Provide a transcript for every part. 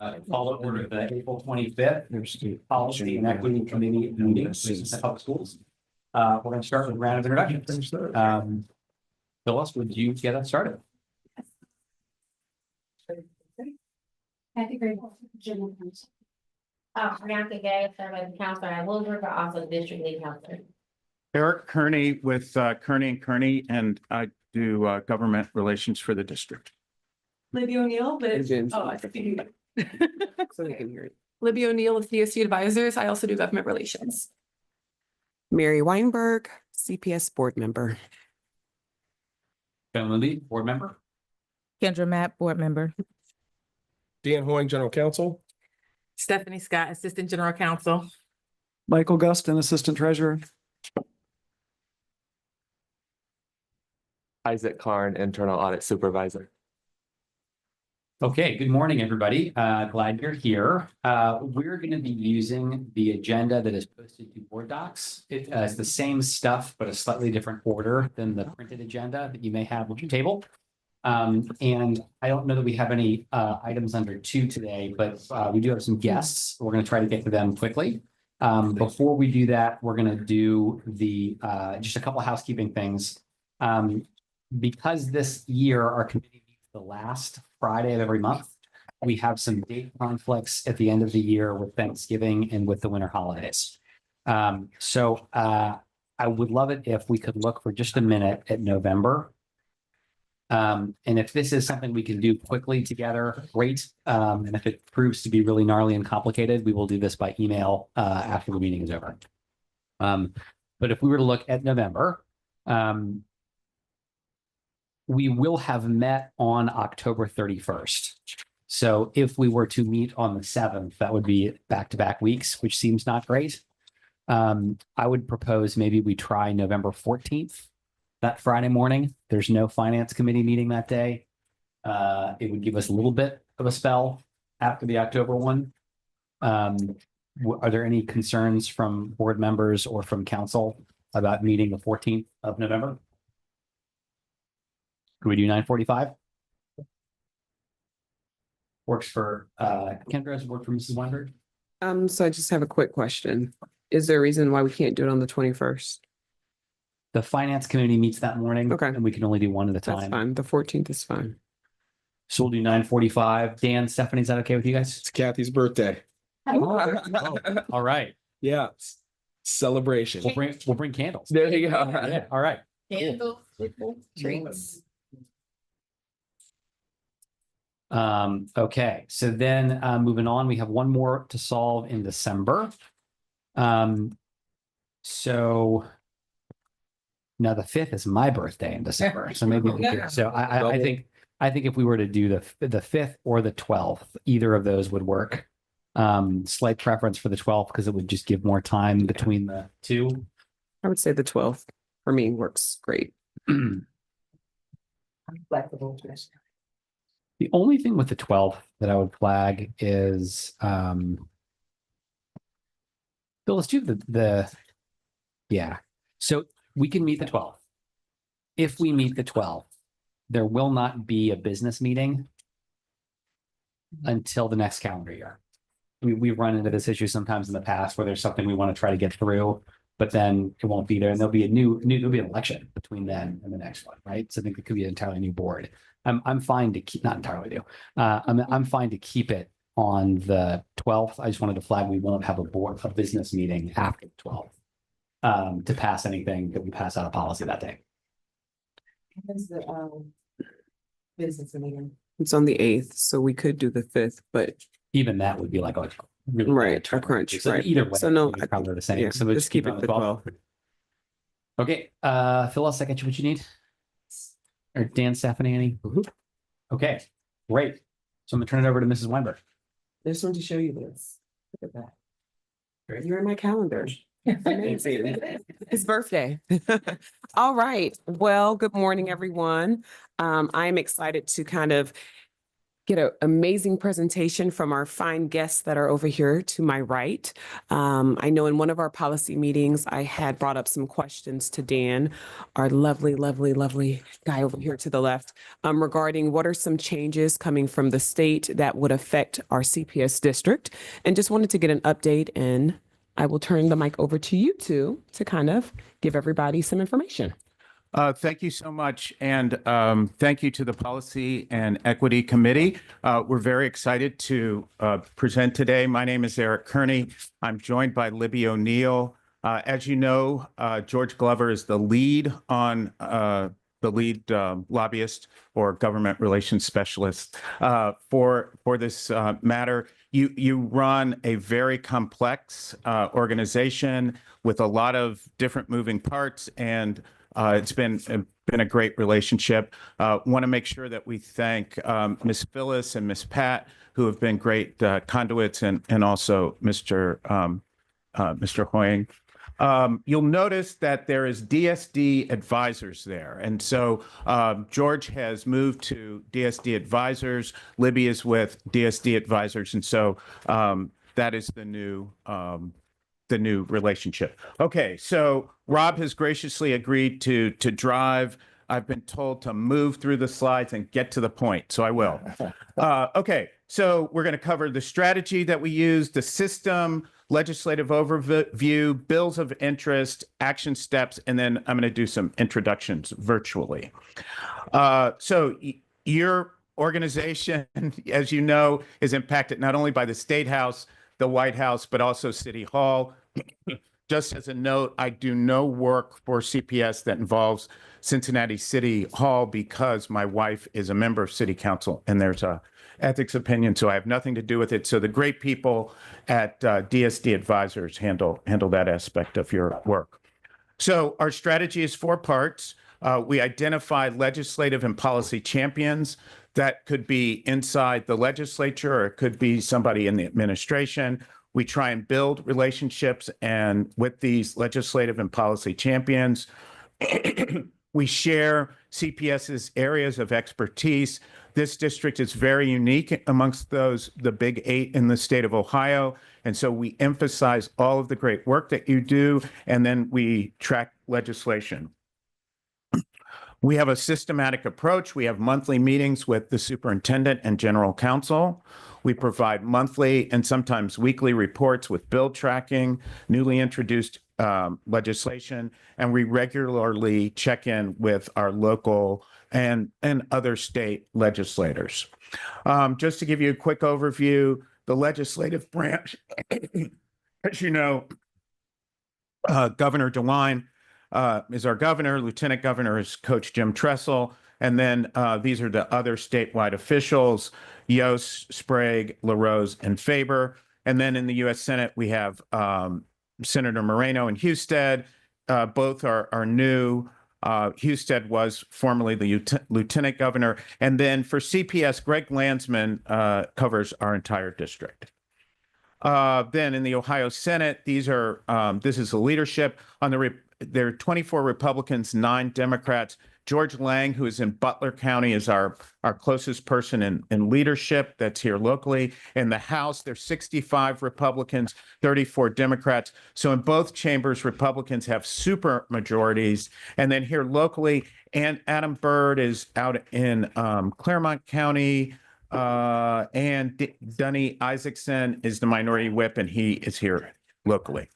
Call to order the April 25th Policy and Equity Committee meeting of Public Schools. We're going to start with a round of introductions. Phyllis, would you get us started? Kathy Gray, General Counsel. Priyanka Gay, serving counselor at Wilbur, but also district lead counselor. Eric Kearney with Kearney and Kearney, and I do government relations for the district. Libby O'Neill with, I think. So they can hear it. Libby O'Neill with CSU Advisors. I also do government relations. Mary Weinberg, CPS board member. Ben Lindy, board member. Kendra Mapp, board member. Dan Hoying, General Counsel. Stephanie Scott, Assistant General Counsel. Michael Guston, Assistant Treasurer. Isaac Karn, Internal Audit Supervisor. Okay, good morning, everybody. Glad you're here. We're going to be using the agenda that is posted to board docs. It's the same stuff, but a slightly different order than the printed agenda that you may have with your table. And I don't know that we have any items under 2 today, but we do have some guests. We're going to try to get to them quickly. Before we do that, we're going to do the just a couple of housekeeping things. Because this year our committee meets the last Friday of every month, we have some date conflicts at the end of the year with Thanksgiving and with the winter holidays. So I would love it if we could look for just a minute at November. And if this is something we can do quickly together, great. And if it proves to be really gnarly and complicated, we will do this by email after the meeting is over. But if we were to look at November, we will have met on October 31st. So if we were to meet on the 7th, that would be back-to-back weeks, which seems not great. I would propose maybe we try November 14th, that Friday morning. There's no finance committee meeting that day. It would give us a little bit of a spell after the October one. Are there any concerns from board members or from council about meeting the 14th of November? Could we do 9:45? Works for Kendra's, work for Mrs. Weinberg. So I just have a quick question. Is there a reason why we can't do it on the 21st? The finance committee meets that morning. Okay. And we can only do one at a That's time. fine. The 14th is fine. So we'll do 9:45. Dan, Stephanie, is that okay with you guys? It's Kathy's birthday. All right. Yeah. Celebration. We'll bring candles. There you go. Yeah, all right. Candles, drinks. Okay, so then moving on, we have one more to solve in December. So now the 5th is my birthday in December, so maybe we could, so I think if we were to do the 5th or the 12th, either of those would work. Slight preference for the 12th because it would just give more time between the two. I would say the 12th for me works great. Flexible. The only thing with the 12th that I would flag is, Bill, let's do yeah. So we can meet the 12th. If we meet the 12th, there will not be a business meeting until the next calendar year. We've run into this issue sometimes in the past where there's something we want to try to get through, but then it won't be there, and there'll be there'll be an election between then and the next one, right? So I think it could be an entirely new board. I'm fine to keep, not entirely new. I'm fine to keep it on the 12th. I just wanted to flag we won't have a business meeting after the 12th to pass anything that we pass out of policy that day. When's the business meeting? It's on the 8th, so we could do the 5th, but Even that would be like a really right, a crunch, So right. either way, So no, it's probably the same. yeah, So we'll just keep it on the 12th. Okay, Phyllis, I get you what you need. Or Dan, Stephanie, any? Okay, great. So I'm gonna turn it over to Mrs. Weinberg. There's one to show you this. Look at that. Great. You're in my calendar. Amazing. His birthday. All right. Well, good morning, everyone. I'm excited to kind of get an amazing presentation from our fine guests that are over here to my right. I know in one of our policy meetings, I had brought up some questions to Dan, our lovely, lovely, lovely guy over here to the left, regarding what are some changes coming from the state that would affect our CPS district, and just wanted to get an update, and I will turn the mic over to you two to kind of give everybody some information. Thank you so much. And thank you to the Policy and Equity Committee. We're very excited to present today. My name is Eric Kearney. I'm joined by Libby O'Neill. As you know, George Glover is the lead lobbyist or government relations specialist for this matter. You run a very complex organization with a lot of different moving parts, and it's been a great relationship. Want to make sure that we thank Ms. Phyllis and Ms. Pat, who have been great conduits, and also Mr. Hoying. You'll notice that there is DSD advisors there. And so George has moved to DSD advisors. Libby is with DSD advisors. And so that is the new relationship. Okay, so Rob has graciously agreed to drive. I've been told to move through the slides and get to the point, so I will. Okay, so we're going to cover the strategy that we use, the system, legislative overview, bills of interest, action steps, and then I'm going to do some introductions virtually. So your organization, as you know, is impacted not only by the State House, the White House, but also City Hall. Just as a note, I do no work for CPS that involves Cincinnati City Hall because my wife is a member of City Council and there's a ethics opinion, so I have nothing to do with it. So the great people at DSD Advisors handle that aspect of your work. So our strategy is 4 parts. We identify legislative and policy champions. That could be inside the legislature, or it could be somebody in the administration. We try and build relationships and with these legislative and policy champions. We share CPS's areas of expertise. This district is very unique amongst the big 8 in the state of Ohio. And so we emphasize all of the great work that you do, and then we track legislation. We have a systematic approach. We have monthly meetings with the superintendent and general counsel. We provide monthly and sometimes weekly reports with bill tracking, newly introduced legislation, and we regularly check in with our local and other state legislators. Just to give you a quick overview, the legislative branch, as you know, Governor DeWine is our governor. Lieutenant Governor is Coach Jim Tressel. And then these are the other statewide officials, Yost, Sprague, LaRose, and Faber. And then in the U.S. Senate, we have Senator Moreno and Husted. Both are new. Husted was formerly the lieutenant governor. And then for CPS, Greg Landsman covers our entire district. Then in the Ohio Senate, this is the leadership. There are 24 Republicans, 9 Democrats. George Lang, who is in Butler County, is our closest person in leadership that's here locally. In the House, there's 65 Republicans, 34 Democrats. So in both chambers, Republicans have super majorities. And then here locally, and Adam Byrd is out in Claremont County, and Dunny Isaacson is the minority whip, and he is here locally.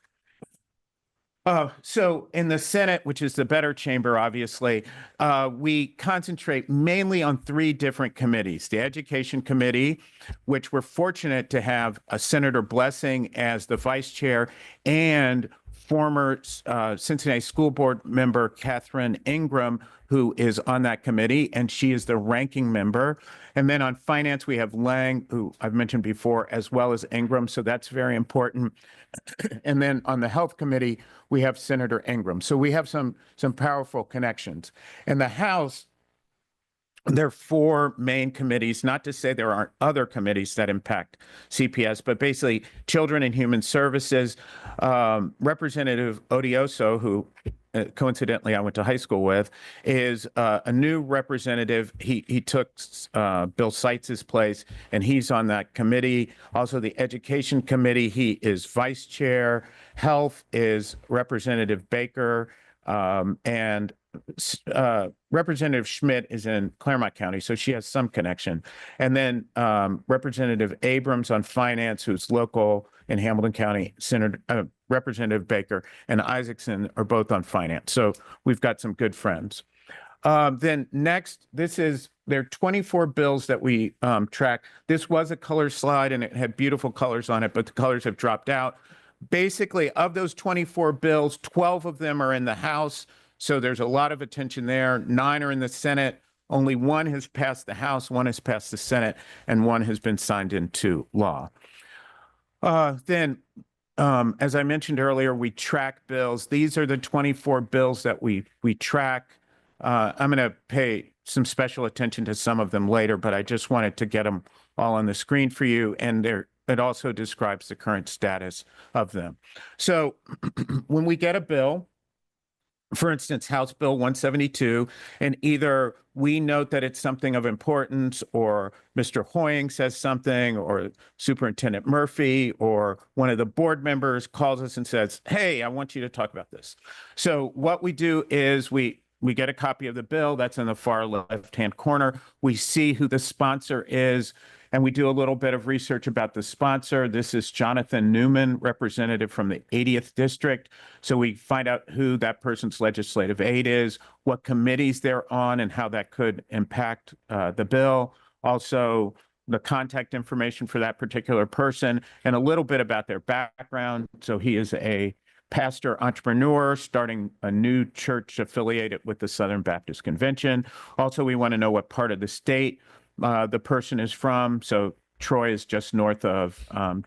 So in the Senate, which is the better chamber, obviously, we concentrate mainly on 3 different committees. The Education Committee, which we're fortunate to have Senator Blessing as the vice chair, and former Cincinnati School Board member Catherine Ingram, who is on that committee, and she is the ranking member. And then on finance, we have Lang, who I've mentioned before, as well as Ingram, so that's very important. And then on the Health Committee, we have Senator Ingram. So we have some powerful connections. In the House, there are four main committees, not to say there aren't other committees that impact CPS, but basically Children and Human Services. Representative Odioso, who coincidentally I went to high school with, is a new representative. He took Bill Seitz's place, and he's on that committee. Also, the Education Committee, he is vice chair. Health is Representative Baker, and Representative Schmidt is in Claremont County, so she has some connection. And then Representative Abrams on finance, who's local in Hamilton County, Representative Baker and Isaacson are both on finance. So we've got some good friends. Then next, there are 24 bills that we track. This was a color slide and it had beautiful colors on it, but the colors have dropped out. Basically, of those 24 bills, 12 of them are in the House. So there's a lot of attention there. 9 are in the Senate. Only 1 has passed the House, 1 has passed the Senate, and 1 has been signed into law. Then, as I mentioned earlier, we track bills. These are the 24 bills that we track. I'm going to pay some special attention to some of them later, but I just wanted to get them all on the screen for you. And it also describes the current status of them. So when we get a bill, for instance, House Bill 172, and either we note that it's something of importance, or Mr. Hoying says something, or Superintendent Murphy, or one of the board members calls us and says, hey, I want you to talk about this. So what we do is we get a copy of the bill that's in the far left-hand corner. We see who the sponsor is, and we do a little bit of research about the sponsor. This is Jonathan Newman, representative from the 80th District. So we find out who that person's legislative aide is, what committees they're on, and how that could impact the bill. Also, the contact information for that particular person, and a little bit about their background. So he is a pastor entrepreneur starting a new church affiliated with the Southern Baptist Convention. Also, we want to know what part of the state the person is from. So Troy is just north of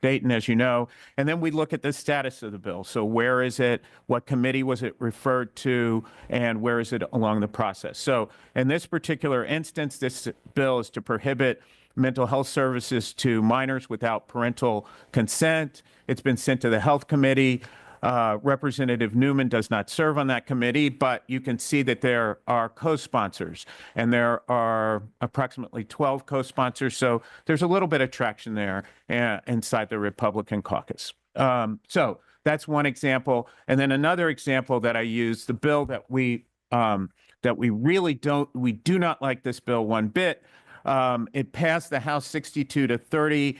Dayton, as you know. And then we look at the status of the bill. So where is it? What committee was it referred to? And where is it along the process? So in this particular instance, this bill is to prohibit mental health services to minors without parental consent. It's been sent to the Health Committee. Representative Newman does not serve on that committee, but you can see that there are co-sponsors, and there are approximately 12 co-sponsors. So there's a little bit of traction there inside the Republican caucus. So that's one example. And then another example that I use, the bill that we do not like this bill one bit. It passed the House 62-30.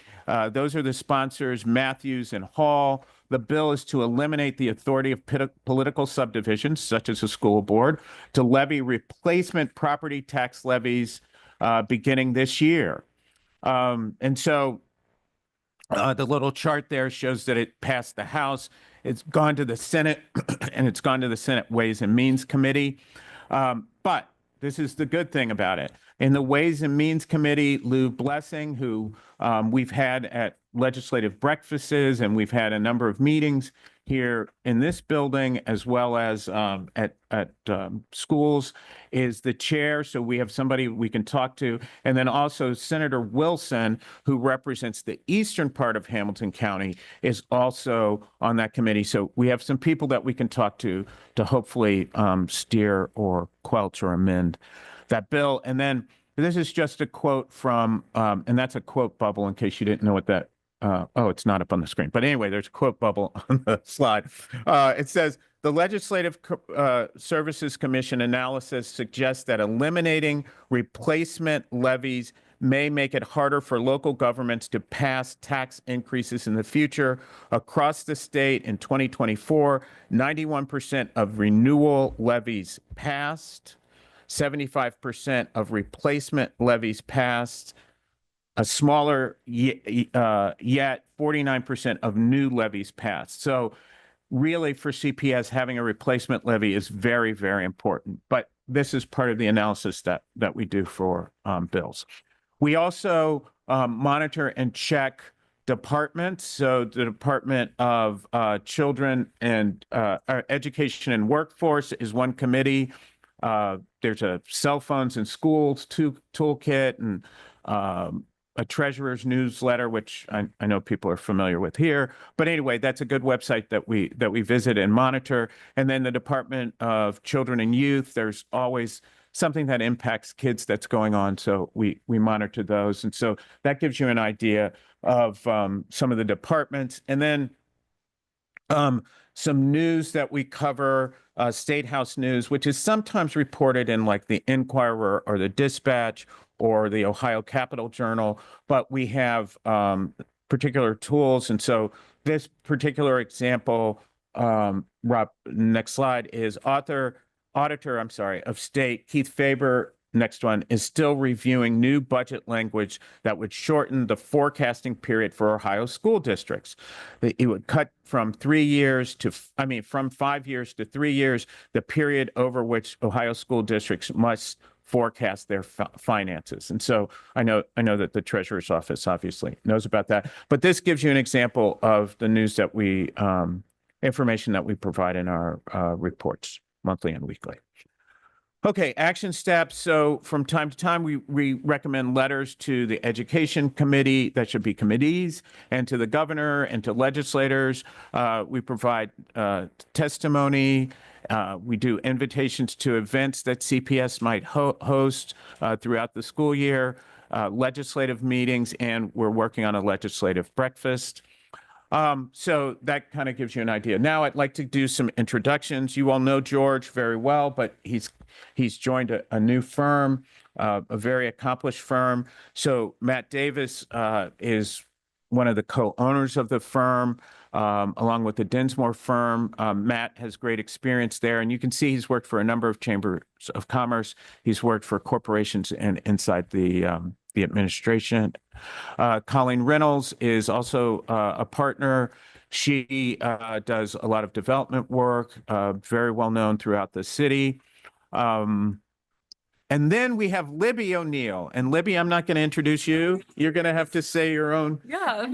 Those are the sponsors, Matthews and Hall. The bill is to eliminate the authority of political subdivisions, such as a school board, to levy replacement property tax levies beginning this year. And so the little chart there shows that it passed the House. It's gone to the Senate, and it's gone to the Senate Ways and Means Committee. But this is the good thing about it. In the Ways and Means Committee, Lou Blessing, who we've had at legislative breakfasts, and we've had a number of meetings here in this building, as well as at schools, is the chair. So we have somebody we can talk to. And then also Senator Wilson, who represents the eastern part of Hamilton County, is also on that committee. So we have some people that we can talk to hopefully steer or quelch or amend that bill. And then this is just a quote from, and that's a quote bubble in case you didn't know what that, oh, it's not up on the screen. But anyway, there's a quote bubble on the slide. It says, the Legislative Services Commission analysis suggests that eliminating replacement levies may make it harder for local governments to pass tax increases in the future. Across the state in 2024, 91% of renewal levies passed. 75% of replacement levies passed. A smaller yet 49% of new levies passed. So really for CPS, having a replacement levy is very, very important. But this is part of the analysis that we do for bills. We also monitor and check departments. So the Department of Children and Education and Workforce is one committee. There's a cell phones in schools toolkit and a treasurer's newsletter, which I know people are familiar with here. But anyway, that's a good website that we visit and monitor. And then the Department of Children and Youth, there's always something that impacts kids that's going on. So we monitor those. And so that gives you an idea of some of the departments. And then some news that we cover, State House news, which is sometimes reported in like the Inquirer or the Dispatch or the Ohio Capital Journal, but we have particular tools. And so this particular example, Rob, next slide, is auditor of state, Keith Faber, next one, is still reviewing new budget language that would shorten the forecasting period for Ohio school districts. It would cut from 3 years to, from 5 years to 3 years, the period over which Ohio school districts must forecast their finances. And so I know that the treasurer's office obviously knows about that, but this gives you an example of the news that we, information that we provide in our reports, monthly and weekly. Okay, action steps. So from time to time, we recommend letters to the Education Committee, that should be committees, and to the governor and to legislators. We provide testimony. We do invitations to events that CPS might host throughout the school year, legislative meetings, and we're working on a legislative breakfast. So that kind of gives you an idea. Now I'd like to do some introductions. You all know George very well, but he's joined a new firm, a very accomplished firm. So Matt Davis is one of the co-owners of the firm, along with the Dinsmore firm. Matt has great experience there, and you can see he's worked for a number of chambers of commerce. He's worked for corporations and inside the administration. Colleen Reynolds is also a partner. She does a lot of development work, very well known throughout the city. And then we have Libby O'Neill. And Libby, I'm not going to introduce you. You're going to have to say your own. Yeah.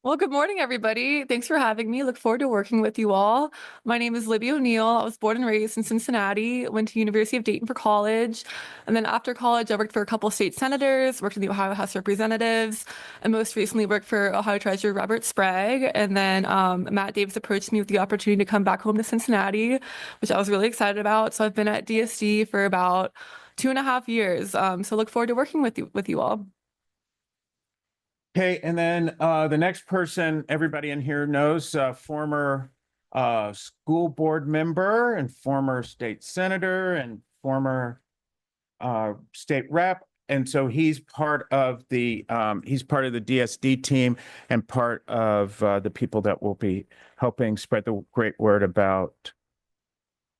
Well, good morning, everybody. Thanks for having me. Look forward to working with you all. My name is Libby O'Neill. I was born and raised in Cincinnati, went to University of Dayton for college. And then after college, I worked for a couple of state senators, worked in the Ohio House of Representatives, and most recently worked for Ohio Treasurer Robert Sprague. And then Matt Davis approached me with the opportunity to come back home to Cincinnati, which I was really excited about. So I've been at DSD for about 2.5 years. So look forward to working with you all. Okay, and then the next person everybody in here knows, former school board member and former state senator and former state rep. And so he's part of the DSD team and part of the people that will be helping spread the great word about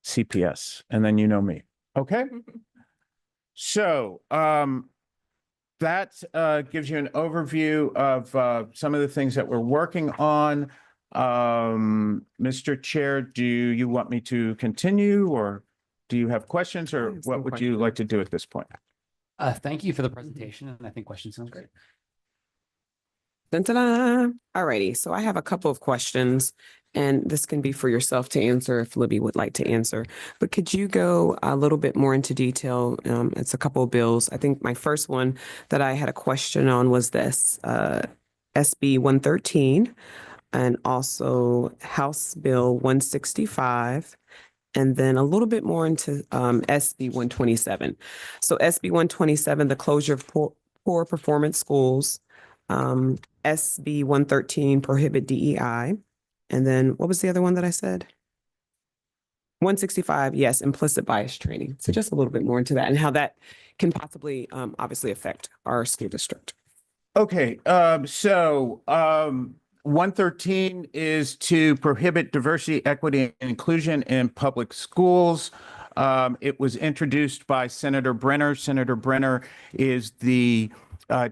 CPS. And then you know me. Okay. So that gives you an overview of some of the things that we're working on. Mr. Chair, do you want me to continue, or do you have questions, or what would you like to do at this point? Thank you for the presentation, and I think question sounds great. Dun, dun, dun. Alrighty, so I have a couple of questions, and this can be for yourself to answer if Libby would like to answer. But could you go a little bit more into detail? It's a couple of bills. I think my first one that I had a question on was this SB 113 and also House Bill 165. And then a little bit more into SB 127. So SB 127, the closure of poor performance schools. SB 113, prohibit DEI. And then what was the other one that I said? 165, yes, implicit bias training. So just a little bit more into that and how that can possibly obviously affect our school district. Okay, so 113 is to prohibit diversity, equity, and inclusion in public schools. It was introduced by Senator Brenner. Senator Brenner is the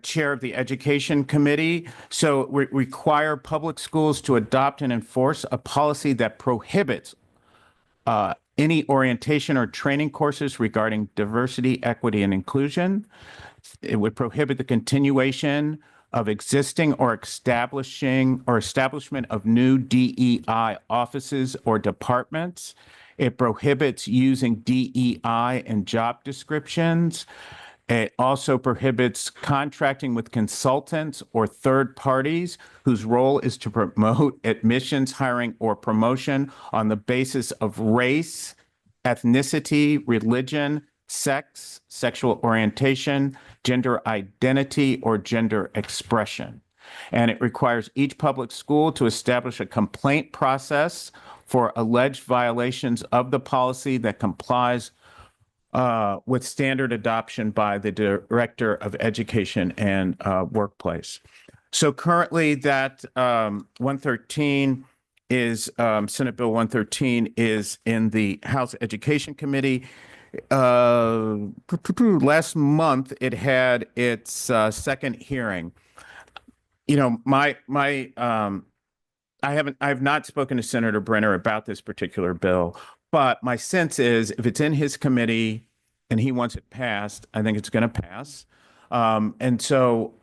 chair of the Education Committee. So we require public schools to adopt and enforce a policy that prohibits any orientation or training courses regarding diversity, equity, and inclusion. It would prohibit the continuation of existing or establishment of new DEI offices or departments. It prohibits using DEI in job descriptions. It also prohibits contracting with consultants or third parties whose role is to promote admissions, hiring, or promotion on the basis of race, ethnicity, religion, sex, sexual orientation, gender identity, or gender expression. And it requires each public school to establish a complaint process for alleged violations of the policy that complies with standard adoption by the Director of Education and Workplace. So currently that 113 is, Senate Bill 113 is in the House Education Committee. Last month, it had its second hearing. You know, I have not spoken to Senator Brenner about this particular bill, but my sense is if it's in his committee and he wants it passed, I think it's going to pass. And so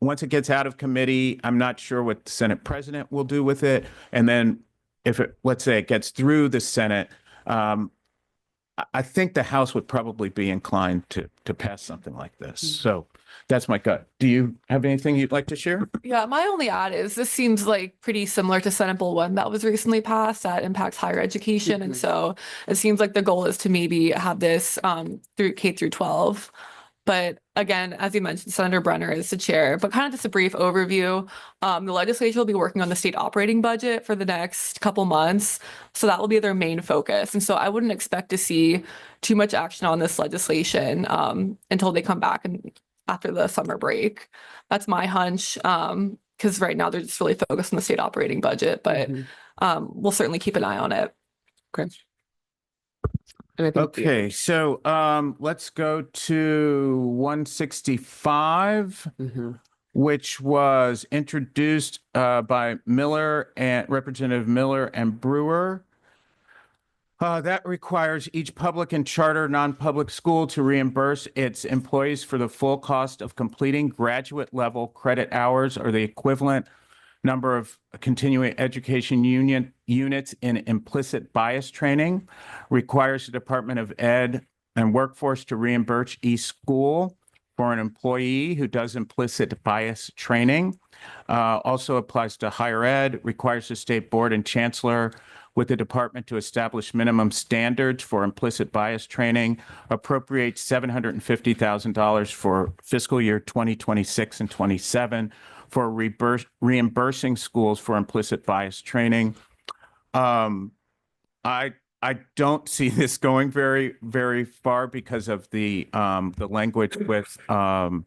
once it gets out of committee, I'm not sure what the Senate president will do with it. And then if it, let's say it gets through the Senate, I think the House would probably be inclined to pass something like this. So that's my gut. Do you have anything you'd like to share? Yeah, my only add is this seems like pretty similar to Senate Bill 1 that was recently passed that impacts higher education. And so it seems like the goal is to maybe have this through K through 12. But again, as you mentioned, Senator Brenner is the chair, but kind of just a brief overview. The legislature will be working on the state operating budget for the next couple months. So that will be their main focus. And so I wouldn't expect to see too much action on this legislation until they come back and after the summer break. That's my hunch. Because right now they're just really focused on the state operating budget, but we'll certainly keep an eye on it. Okay. And I think Okay, so let's go to 165, which was introduced by Miller and Representative Miller and Brewer. That requires each public and charter non-public school to reimburse its employees for the full cost of completing graduate level credit hours or the equivalent number of continuing education units in implicit bias training, requires the Department of Ed and Workforce to reimburse each school for an employee who does implicit bias training. Also applies to higher ed, requires the state board and chancellor with the department to establish minimum standards for implicit bias training, appropriate $750,000 for fiscal year 2026 and 27 for reimbursing schools for implicit bias training. I don't see this going very, very far because of the language with the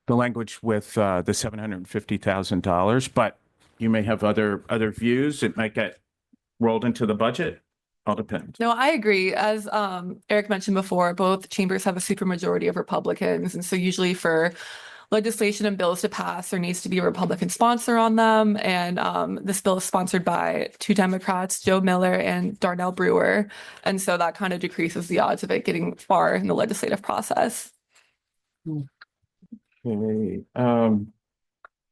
$750,000, but you may have other views. It might get rolled into the budget. All depends. No, I agree. As Eric mentioned before, both chambers have a supermajority of Republicans. And so usually for legislation and bills to pass, there needs to be a Republican sponsor on them. And this bill is sponsored by two Democrats, Joe Miller and Darnell Brewer. And so that kind of decreases the odds of it getting far in the legislative process. Okay.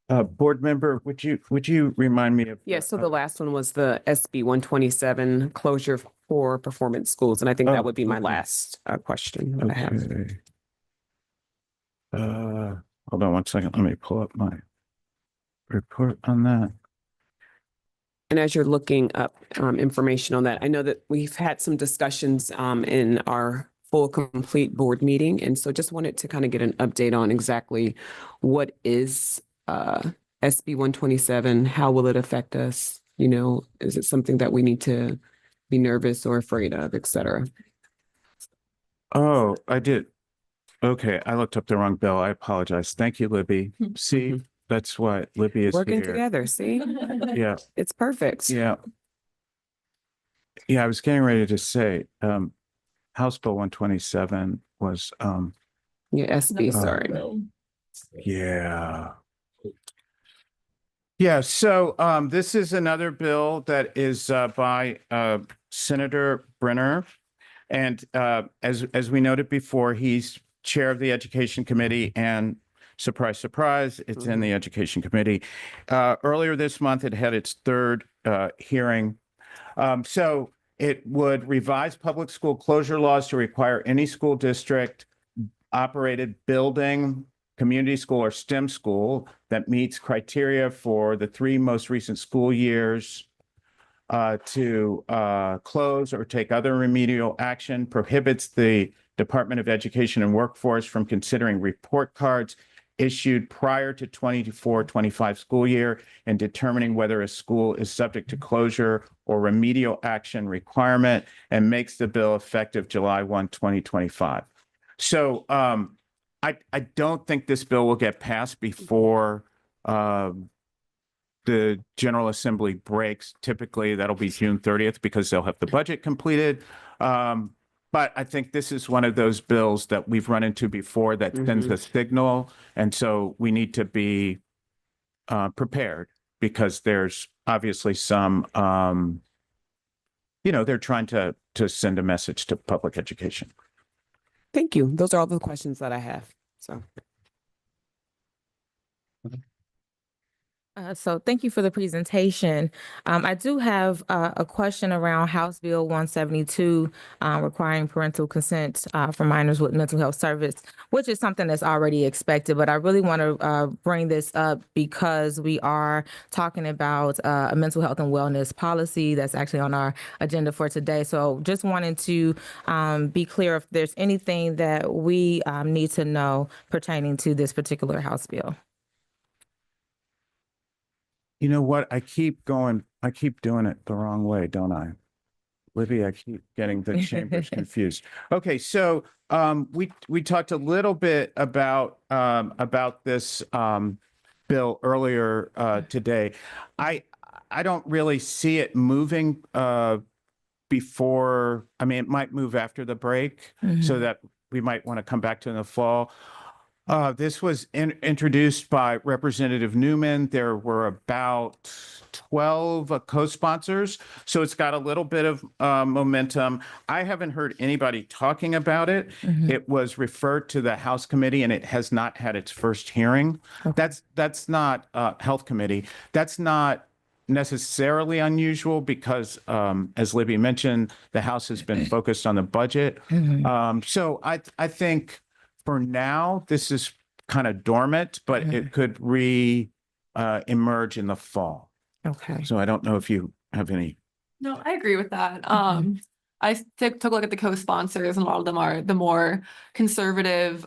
Board member, would you remind me of? yeah, so the last one was the SB 127 closure for performance schools. And I think Oh, that would be my okay. last question that I have. Okay. Hold on 1 second. Let me pull up my report on that. And as you're looking up information on that, I know that we've had some discussions in our full complete board meeting. And so just wanted to kind of get an update on exactly what is SB 127, how will it affect us? You know, is it something that we need to be nervous or afraid of, et cetera? Oh, I did. Okay, I looked up the wrong bill. I apologize. Thank you, Libby. See, that's why Libby is Working here. together, see? Yeah, It's perfect. yeah. Yeah, I was getting ready to say, House Bill 127 was, Yeah, SB, sorry. yeah. Yeah, so this is another bill that is by Senator Brenner. And as we noted before, he's chair of the Education Committee, and surprise, surprise, it's in the Education Committee. Earlier this month, it had its third hearing. So it would revise public school closure laws to require any school district operated building, community school or STEM school that meets criteria for the 3 most recent school years to close or take other remedial action, prohibits the Department of Education and Workforce from considering report cards issued prior to 24-25 school year and determining whether a school is subject to closure or remedial action requirement, and makes the bill effective July 1, 2025. So I don't think this bill will get passed before the General Assembly breaks. Typically, that'll be June 30th because they'll have the budget completed. But I think this is one of those bills that we've run into before that sends a signal. And so we need to be prepared because there's obviously some, they're trying to send a message to public education. Thank you. Those are all the questions that I have. So. So thank you for the presentation. I do have a question around House Bill 172, requiring parental consent for minors with mental health service, which is something that's already expected. But I really want to bring this up because we are talking about a mental health and wellness policy that's actually on our agenda for today. So just wanted to be clear if there's anything that we need to know pertaining to this particular House bill. You know what? I keep doing it the wrong way, don't I? Libby, I keep getting the chambers confused. Okay, so we talked a little bit about this bill earlier today. I don't really see it moving before. I mean, it might move after the break, so that we might want to come back to in the fall. This was introduced by Representative Newman. There were about 12 co-sponsors, so it's got a little bit of momentum. I haven't heard anybody talking about it. It was referred to the House committee, and it has not had its first hearing. Okay. That's not Health Committee. That's not necessarily unusual because, as Libby mentioned, the House has been focused on the budget. So I think. For now, this is kind of dormant, but it could emerge in the fall. Okay. So I don't know if you have any. No, I agree with that. I took a look at the co-sponsors, and a lot of them are the more conservative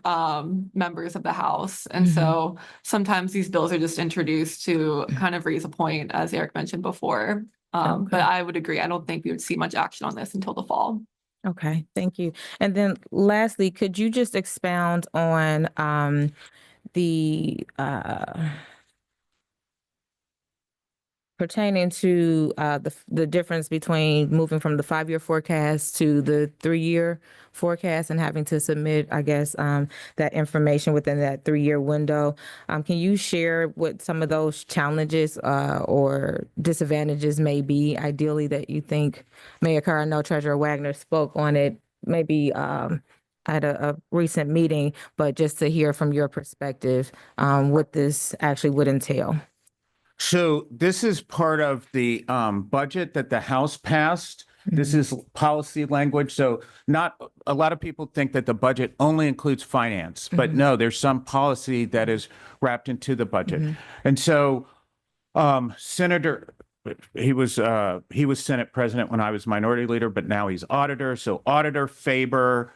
members of the House. And so sometimes these bills are just introduced to kind of raise a point, as Eric mentioned before. But I would agree. I don't think we would see much action on this until the fall. Okay, thank you. And then lastly, could you just expound on the pertaining to the difference between moving from the 5-year forecast to the 3-year forecast and having to submit, I guess, that information within that 3-year window? Can you share what some of those challenges or disadvantages may be, ideally, that you think may occur? I know Treasurer Wagner spoke on it maybe at a recent meeting, but just to hear from your perspective what this actually would entail. So this is part of the budget that the House passed. This is policy language. So not a lot of people think that the budget only includes finance, but no, there's some policy that is wrapped into the budget. And so Senator, he was Senate president when I was minority leader, but now he's auditor. So Auditor Faber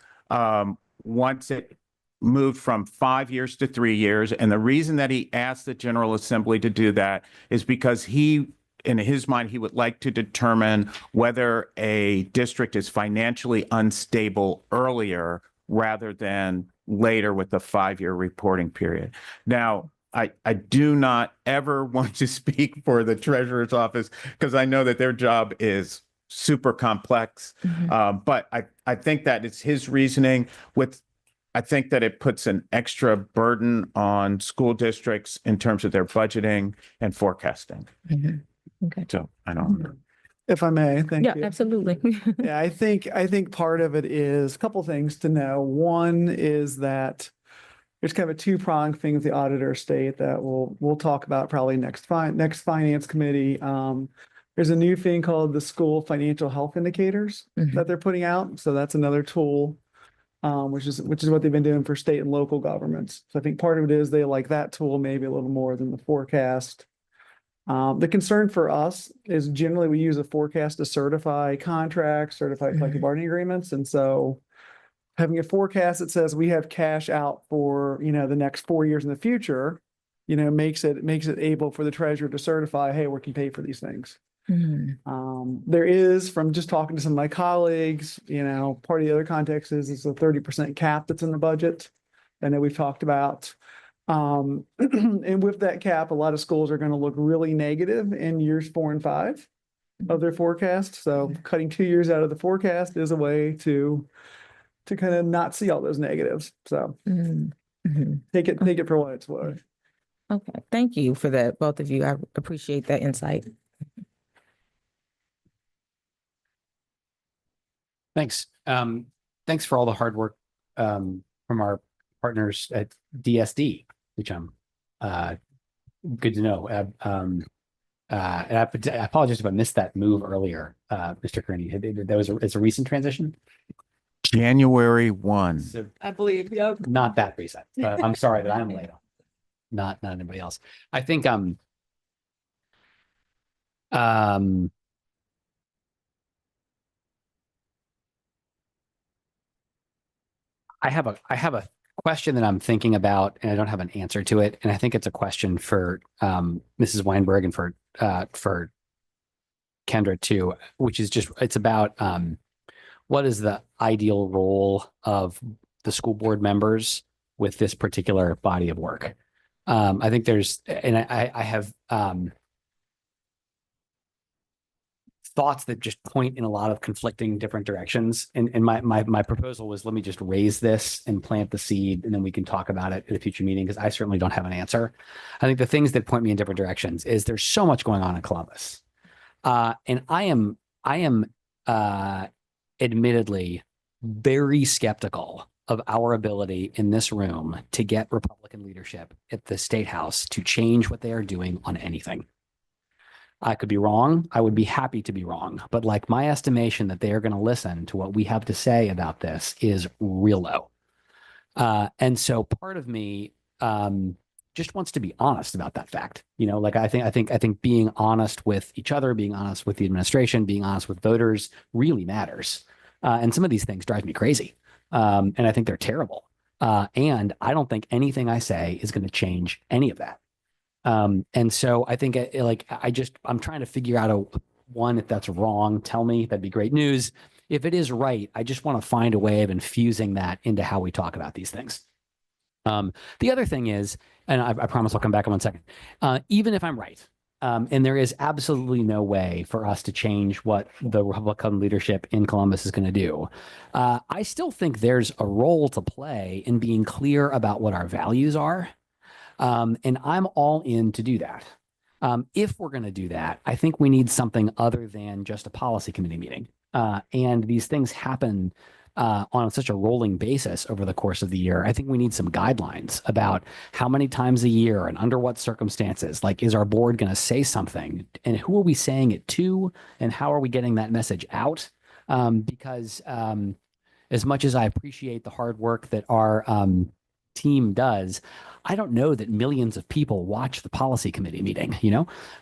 wants it moved from 5 years to 3 years. And the reason that he asked the General Assembly to do that is because in his mind, he would like to determine whether a district is financially unstable earlier rather than later with the 5-year reporting period. Now, I do not ever want to speak for the Treasurer's Office because I know that their job is super complex. But I think that it's his reasoning I think that it puts an extra burden on school districts in terms of their budgeting and forecasting. Okay. So I don't. If I may, thank you. Yeah, absolutely. Yeah, I think part of it is a couple things to know. One is that there's kind of a two-pronged thing with the auditor state that we'll talk about probably next finance committee. There's a new thing called the school financial health indicators Mhm. that they're putting out. So that's another tool, which is what they've been doing for state and local governments. So I think part of it is they like that tool maybe a little more than the forecast. The concern for us is generally we use a forecast to certify contracts, certify collective bargaining agreements. And so having a forecast that says we have cash out for, the next 4 years in the future, makes it able for the treasurer to certify, hey, we can pay for these things. Mhm. There is, from just talking to some of my colleagues, part of the other context is it's a 30% cap that's in the budget. I know we've talked about. And with that cap, a lot of schools are going to look really negative in years 4 and 5 of their forecast. So cutting 2 years out of the forecast is a way to kind of not see all those negatives. So Mhm. Mhm. take it for what it's worth. Okay, thank you for that, both of you. I appreciate that insight. Thanks. Thanks for all the hard work from our partners at DSD, which I'm good to know. And I apologize if I missed that move earlier, Mr. Kearney. It's a recent transition. January 1. So I believe, yep. not that recent. I'm sorry that I'm late on. Not anybody else. I think I have a question that I'm thinking about, and I don't have an answer to it. And I think it's a question for Mrs. Weinberg and for Kendra too, which is just it's about what is the ideal role of the school board members with this particular body of work. I think there's, and I have thoughts that just point in a lot of conflicting different directions. And my proposal was, let me just raise this and plant the seed, and then we can talk about it at a future meeting, because I certainly don't have an answer. I think the things that point me in different directions is there's so much going on in Columbus. And I am admittedly very skeptical of our ability in this room to get Republican leadership at the State House to change what they are doing on anything. I could be wrong. I would be happy to be wrong. But like, my estimation that they are going to listen to what we have to say about this is real low. And so part of me just wants to be honest about that fact. Like, I think being honest with each other, being honest with the administration, being honest with voters really matters. And some of these things drive me crazy. And I think they're terrible. And I don't think anything I say is going to change any of that. And so I think I'm trying to figure out one, if that's wrong, tell me, that'd be great news. If it is right, I just want to find a way of infusing that into how we talk about these things. The other thing is, and I promise I'll come back in 1 second, even if I'm right, and there is absolutely no way for us to change what the Republican leadership in Columbus is going to do, I still think there's a role to play in being clear about what our values are. And I'm all in to do that. If we're going to do that, I think we need something other than just a policy committee meeting. And these things happen on such a rolling basis over the course of the year. I think we need some guidelines about how many times a year and under what circumstances. Like, is our board going to say something, and who are we saying it to, and how are we getting that message out? Because as much as I appreciate the hard work that our team does, I don't know that millions of people watch the policy committee meeting,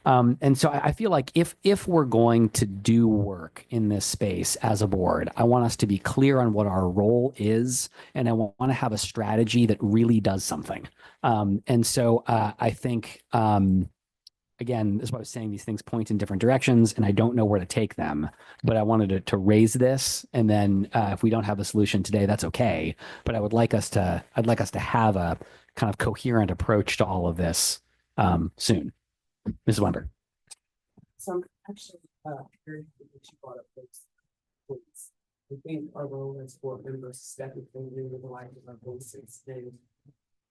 and so I feel like if we're going to do work in this space as a board, I want us to be clear on what our role is, and I want to have a strategy that really does something. And so I think, again, that's why I was saying these things point in different directions, and I don't know where to take them. But I wanted to raise this, and then if we don't have a solution today, that's okay. But I'd like us to have a kind of coherent approach to all of this soon. Mrs. Weinberg. So I'm actually very happy that you brought up those points. I think our role as board members is definitely with the life of our voices. And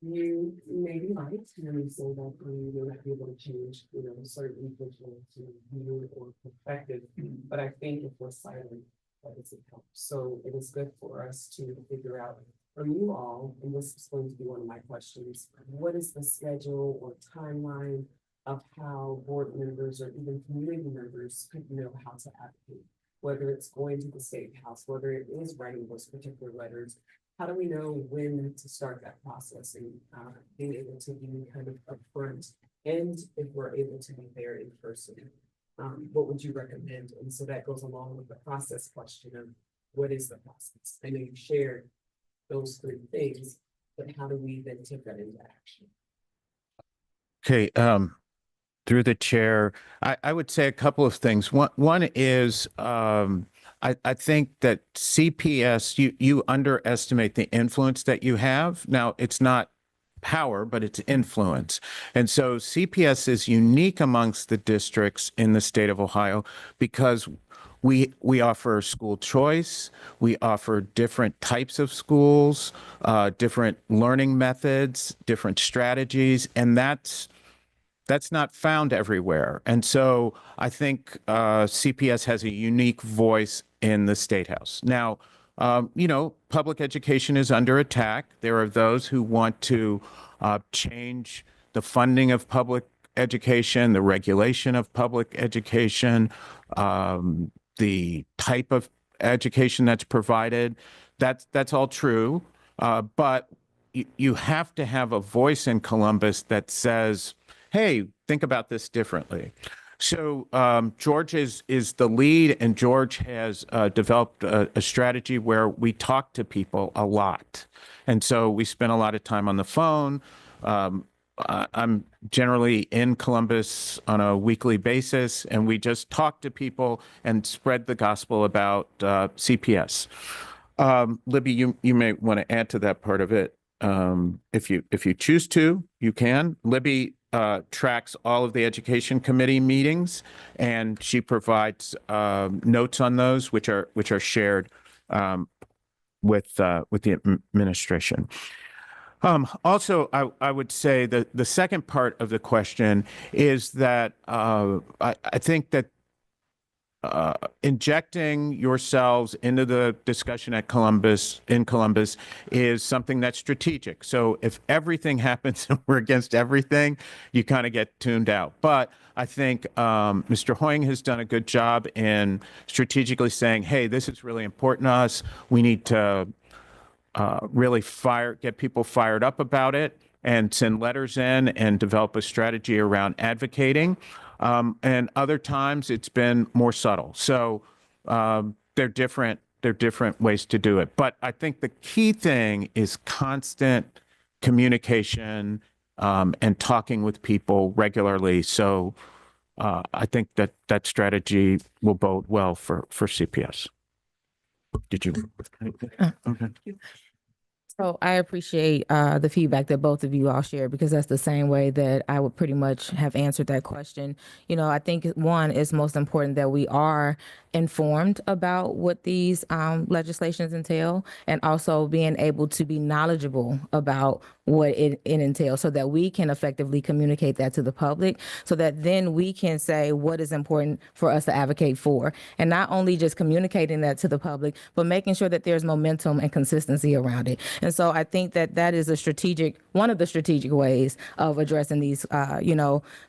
you may be right, you say that we will not be able to change, certain individuals to view or perspective. But I think if we're silent, that doesn't help. So it is good for us to figure out from you all, and this is going to be one of my questions, what is the schedule or timeline of how board members or even community members could know how to advocate, whether it's going to the state house, whether it is writing those particular letters. How do we know when to start that process and being able to be kind of upfront, and if we're able to be there in person? What would you recommend? And so that goes along with the process question of what is the process? I know you shared those three things, but how do we then take that into action? Okay, through the chair, I would say a couple of things. One is, I think that CPS, you underestimate the influence that you have. Now, it's not power, but it's influence. And so CPS is unique amongst the districts in the state of Ohio because we offer school choice, we offer different types of schools, different learning methods, different strategies, and that's not found everywhere. And so I think CPS has a unique voice in the State House. Now, public education is under attack. There are those who want to change the funding of public education, the regulation of public education, the type of education that's provided. That's all true. But you have to have a voice in Columbus that says, hey, think about this differently. So George is the lead, and George has developed a strategy where we talk to people a lot. And so we spend a lot of time on the phone. I'm generally in Columbus on a weekly basis, and we just talk to people and spread the gospel about CPS. Libby, you may want to add to that part of it. If you choose to, you can. Libby tracks all of the education committee meetings, and she provides notes on those, which are shared with the administration. Also, I would say that the second part of the question is that I think that injecting yourselves into the discussion in Columbus is something that's strategic. So if everything happens and we're against everything, you kind of get tuned out. But I think Mr. Hoying has done a good job in strategically saying, hey, this is really important to us. We need to really get people fired up about it and send letters in and develop a strategy around advocating. And other times it's been more subtle. So they're different ways to do it. But I think the key thing is constant communication and talking with people regularly. So I think that strategy will bode well for CPS. Did you? Okay. So I appreciate the feedback that both of you all shared, because that's the same way that I would pretty much have answered that question. I think one, is most important that we are informed about what these legislations entail, and also being able to be knowledgeable about what it entails, so that we can effectively communicate that to the public, so that then we can say what is important for us to advocate for. And not only just communicating that to the public, but making sure that there's momentum and consistency around it. And so I think that that is one of the strategic ways of addressing these,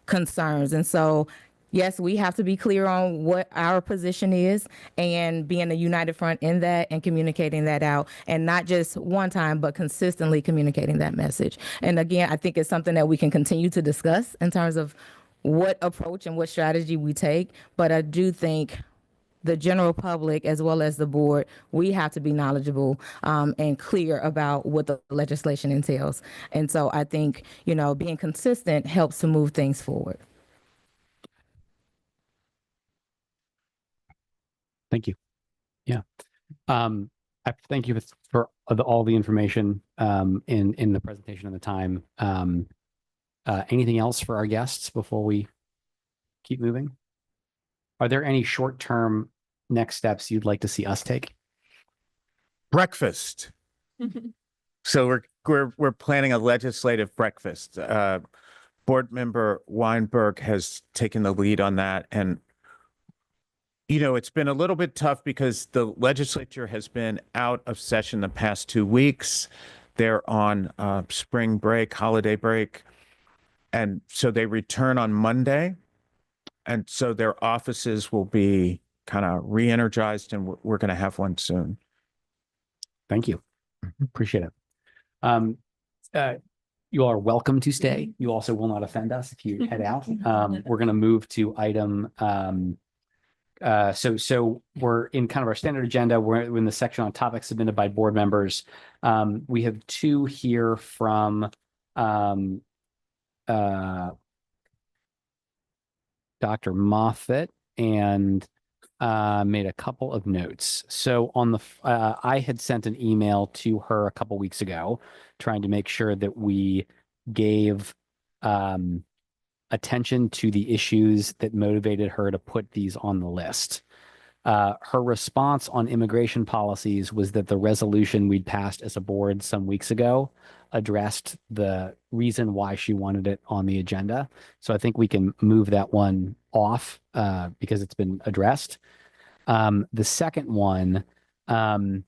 concerns. And so yes, we have to be clear on what our position is, and being a united front in that and communicating that out, and not just one time, but consistently communicating that message. And again, I think it's something that we can continue to discuss in terms of what approach and what strategy we take. But I do think the general public, as well as the board, we have to be knowledgeable and clear about what the legislation entails. And so I think, being consistent helps to move things forward. Thank you. Yeah. I thank you for all the information in the presentation and the time. Anything else for our guests before we keep moving? Are there any short-term next steps you'd like to see us take? Breakfast. So we're planning a legislative breakfast. Board member Weinberg has taken the lead on that, and it's been a little bit tough because the legislature has been out of session the past 2 weeks. They're on spring break, holiday break. And so they return on Monday. And so their offices will be kind of re-energized, and we're going to have one soon. Thank you. Appreciate it. You all are welcome to stay. You also will not offend us if you head out. We're going to move to item. So we're in kind of our standard agenda. We're in the section on topics submitted by board members. We have two here from Dr. Moffett, and made a couple of notes. So on the, I had sent an email to her a couple weeks ago, trying to make sure that we gave attention to the issues that motivated her to put these on the list. Her response on immigration policies was that the resolution we'd passed as a board some weeks ago addressed the reason why she wanted it on the agenda. So I think we can move that one off because it's been addressed. The second one, the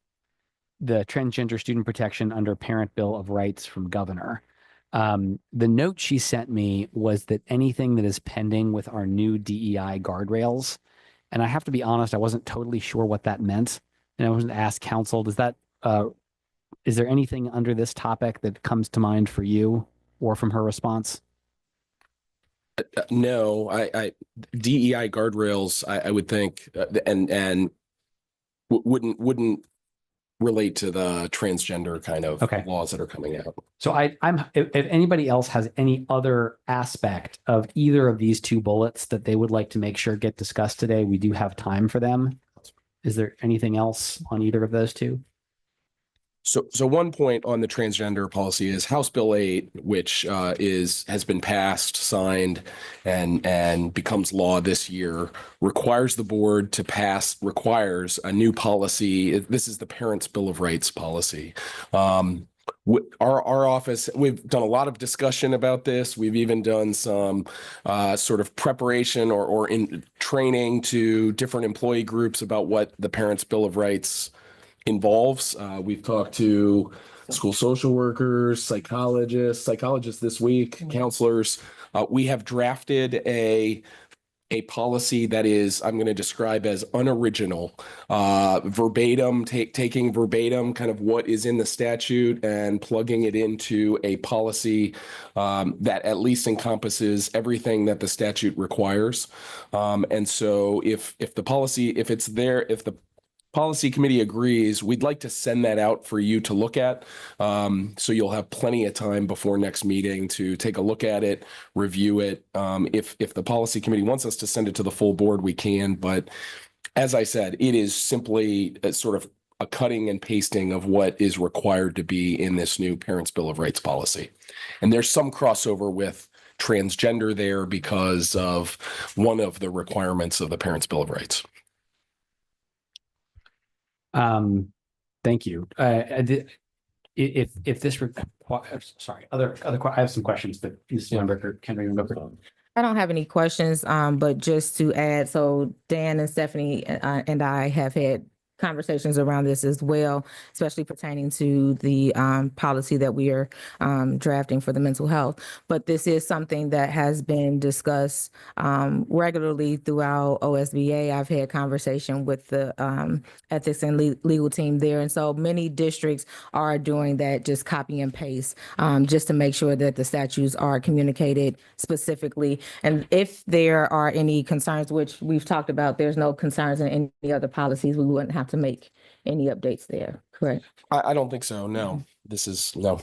transgender student protection under Parent Bill of Rights from Governor. The note she sent me was that anything that is pending with our new DEI guardrails, and I have to be honest, I wasn't totally sure what that meant. And I wasn't asked counsel, does that, is there anything under this topic that comes to mind for you or from her response? No, I DEI guardrails, I would think, and wouldn't relate to the transgender kind of Okay. laws that are coming out. So I'm if anybody else has any other aspect of either of these two bullets that they would like to make sure get discussed today, we do have time for them. Is there anything else on either of those two? So one point on the transgender policy is House Bill 8, which has been passed, signed, and becomes law this year, requires the board to requires a new policy. This is the Parents' Bill of Rights policy. Our office, we've done a lot of discussion about this. We've even done some sort of preparation or in training to different employee groups about what the Parents' Bill of Rights involves. We've talked to school social workers, psychologists this week, counselors. We have drafted a policy that is, I'm going to describe as unoriginal, verbatim, taking verbatim kind of what is in the statute and plugging it into a policy that at least encompasses everything that the statute requires. And so if the policy, if it's there, if the policy committee agrees, we'd like to send that out for you to look at. So you'll have plenty of time before next meeting to take a look at it, review it. If the policy committee wants us to send it to the full board, we can. But as I said, it is simply a sort of a cutting and pasting of what is required to be in this new Parents' Bill of Rights policy. And there's some crossover with transgender there because of one of the requirements of the Parents' Bill of Rights. Thank you. If this requires, sorry, I have some questions that Ms. Lambert can remember. I don't have any questions, but just to add, so Dan and Stephanie and I have had conversations around this as well, especially pertaining to the policy that we are drafting for the mental health. But this is something that has been discussed regularly throughout OSBA. I've had conversation with the ethics and legal team there. And so many districts are doing that, just copy and paste, just to make sure that the statutes are communicated specifically. And if there are any concerns, which we've talked about, there's no concerns in any other policies, we wouldn't have to make any updates there, correct? I don't think so. No, this is no.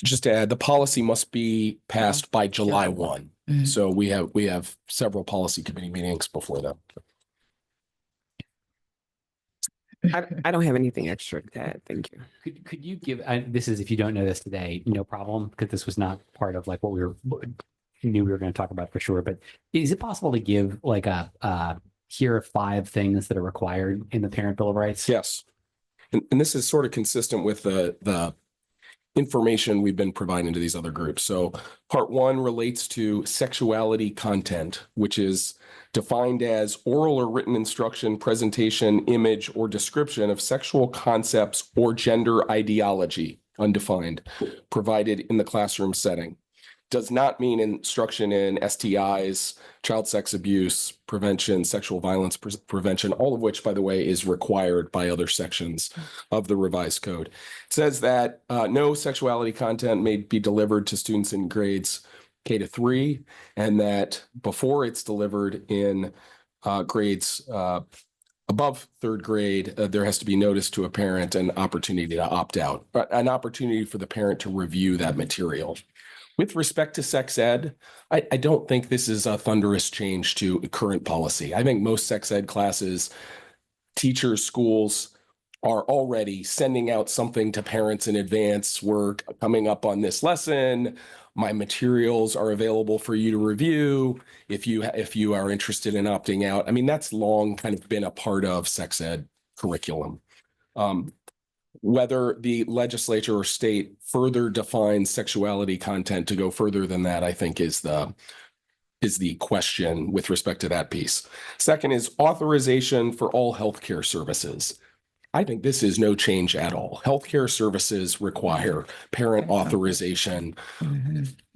Just to add, the policy must be passed by July 1. Mhm. So we have several policy committee meetings before that. I don't have anything extra to add. Thank you. Could you give, this is, if you don't know this today, no problem, because this was not part of like what we knew we were going to talk about for sure, but is it possible to give like here are 5 things that are required in the Parent Bill of Rights? Yes. And this is sort of consistent with the information we've been providing to these other groups. So part 1 relates to sexuality content, which is defined as oral or written instruction, presentation, image, or description of sexual concepts or gender ideology. undefined, provided in the classroom setting. Does not mean instruction in STIs, child sex abuse, prevention, sexual violence prevention, all of which, by the way, is required by other sections of the revised code. It says that no sexuality content may be delivered to students in grades K to 3, and that before it's delivered in grades above 3rd grade, there has to be notice to a parent and opportunity to opt out, but an opportunity for the parent to review that material. With respect to sex ed, I don't think this is a thunderous change to current policy. I think most sex ed classes, teachers, schools are already sending out something to parents in advance. We're coming up on this lesson. My materials are available for you to review if you are interested in opting out. I mean, that's long kind of been a part of sex ed curriculum. Whether the legislature or state further defines sexuality content to go further than that, I think is the question with respect to that piece. Second is authorization for all healthcare services. I think this is no change at all. Healthcare services require parent authorization.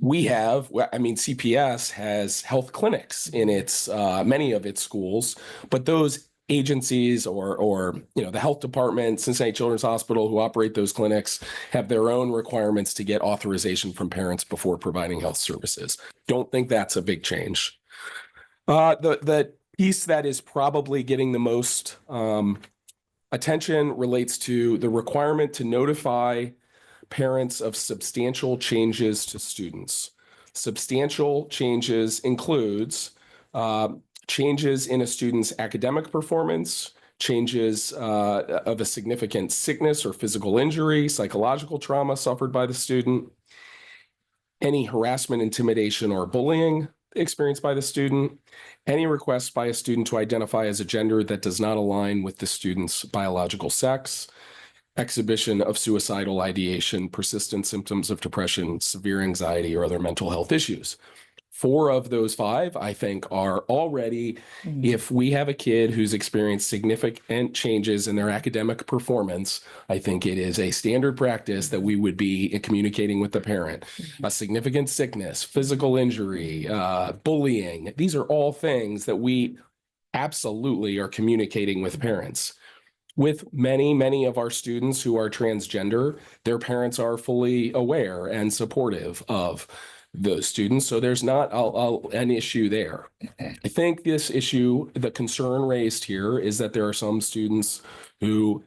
We have, I mean, CPS has health clinics in its many of its schools, but those agencies or the health department, Cincinnati Children's Hospital, who operate those clinics, have their own requirements to get authorization from parents before providing health services. Don't think that's a big change. The piece that is probably getting the most attention relates to the requirement to notify parents of substantial changes to students. Substantial changes includes changes in a student's academic performance, changes of a significant sickness or physical injury, psychological trauma suffered by the student, any harassment, intimidation, or bullying experienced by the student, any request by a student to identify as a gender that does not align with the student's biological sex, exhibition of suicidal ideation, persistent symptoms of depression, severe anxiety, or other mental health issues. 4 of those 5, I think, are already, if we have a kid who's experienced significant changes in their academic performance, I think it is a standard practice that we would be communicating with the parent. A significant sickness, physical injury, bullying, these are all things that we absolutely are communicating with parents. With many of our students who are transgender, their parents are fully aware and supportive of those students. So there's not an issue there. I think this issue, the concern raised here is that there are some students who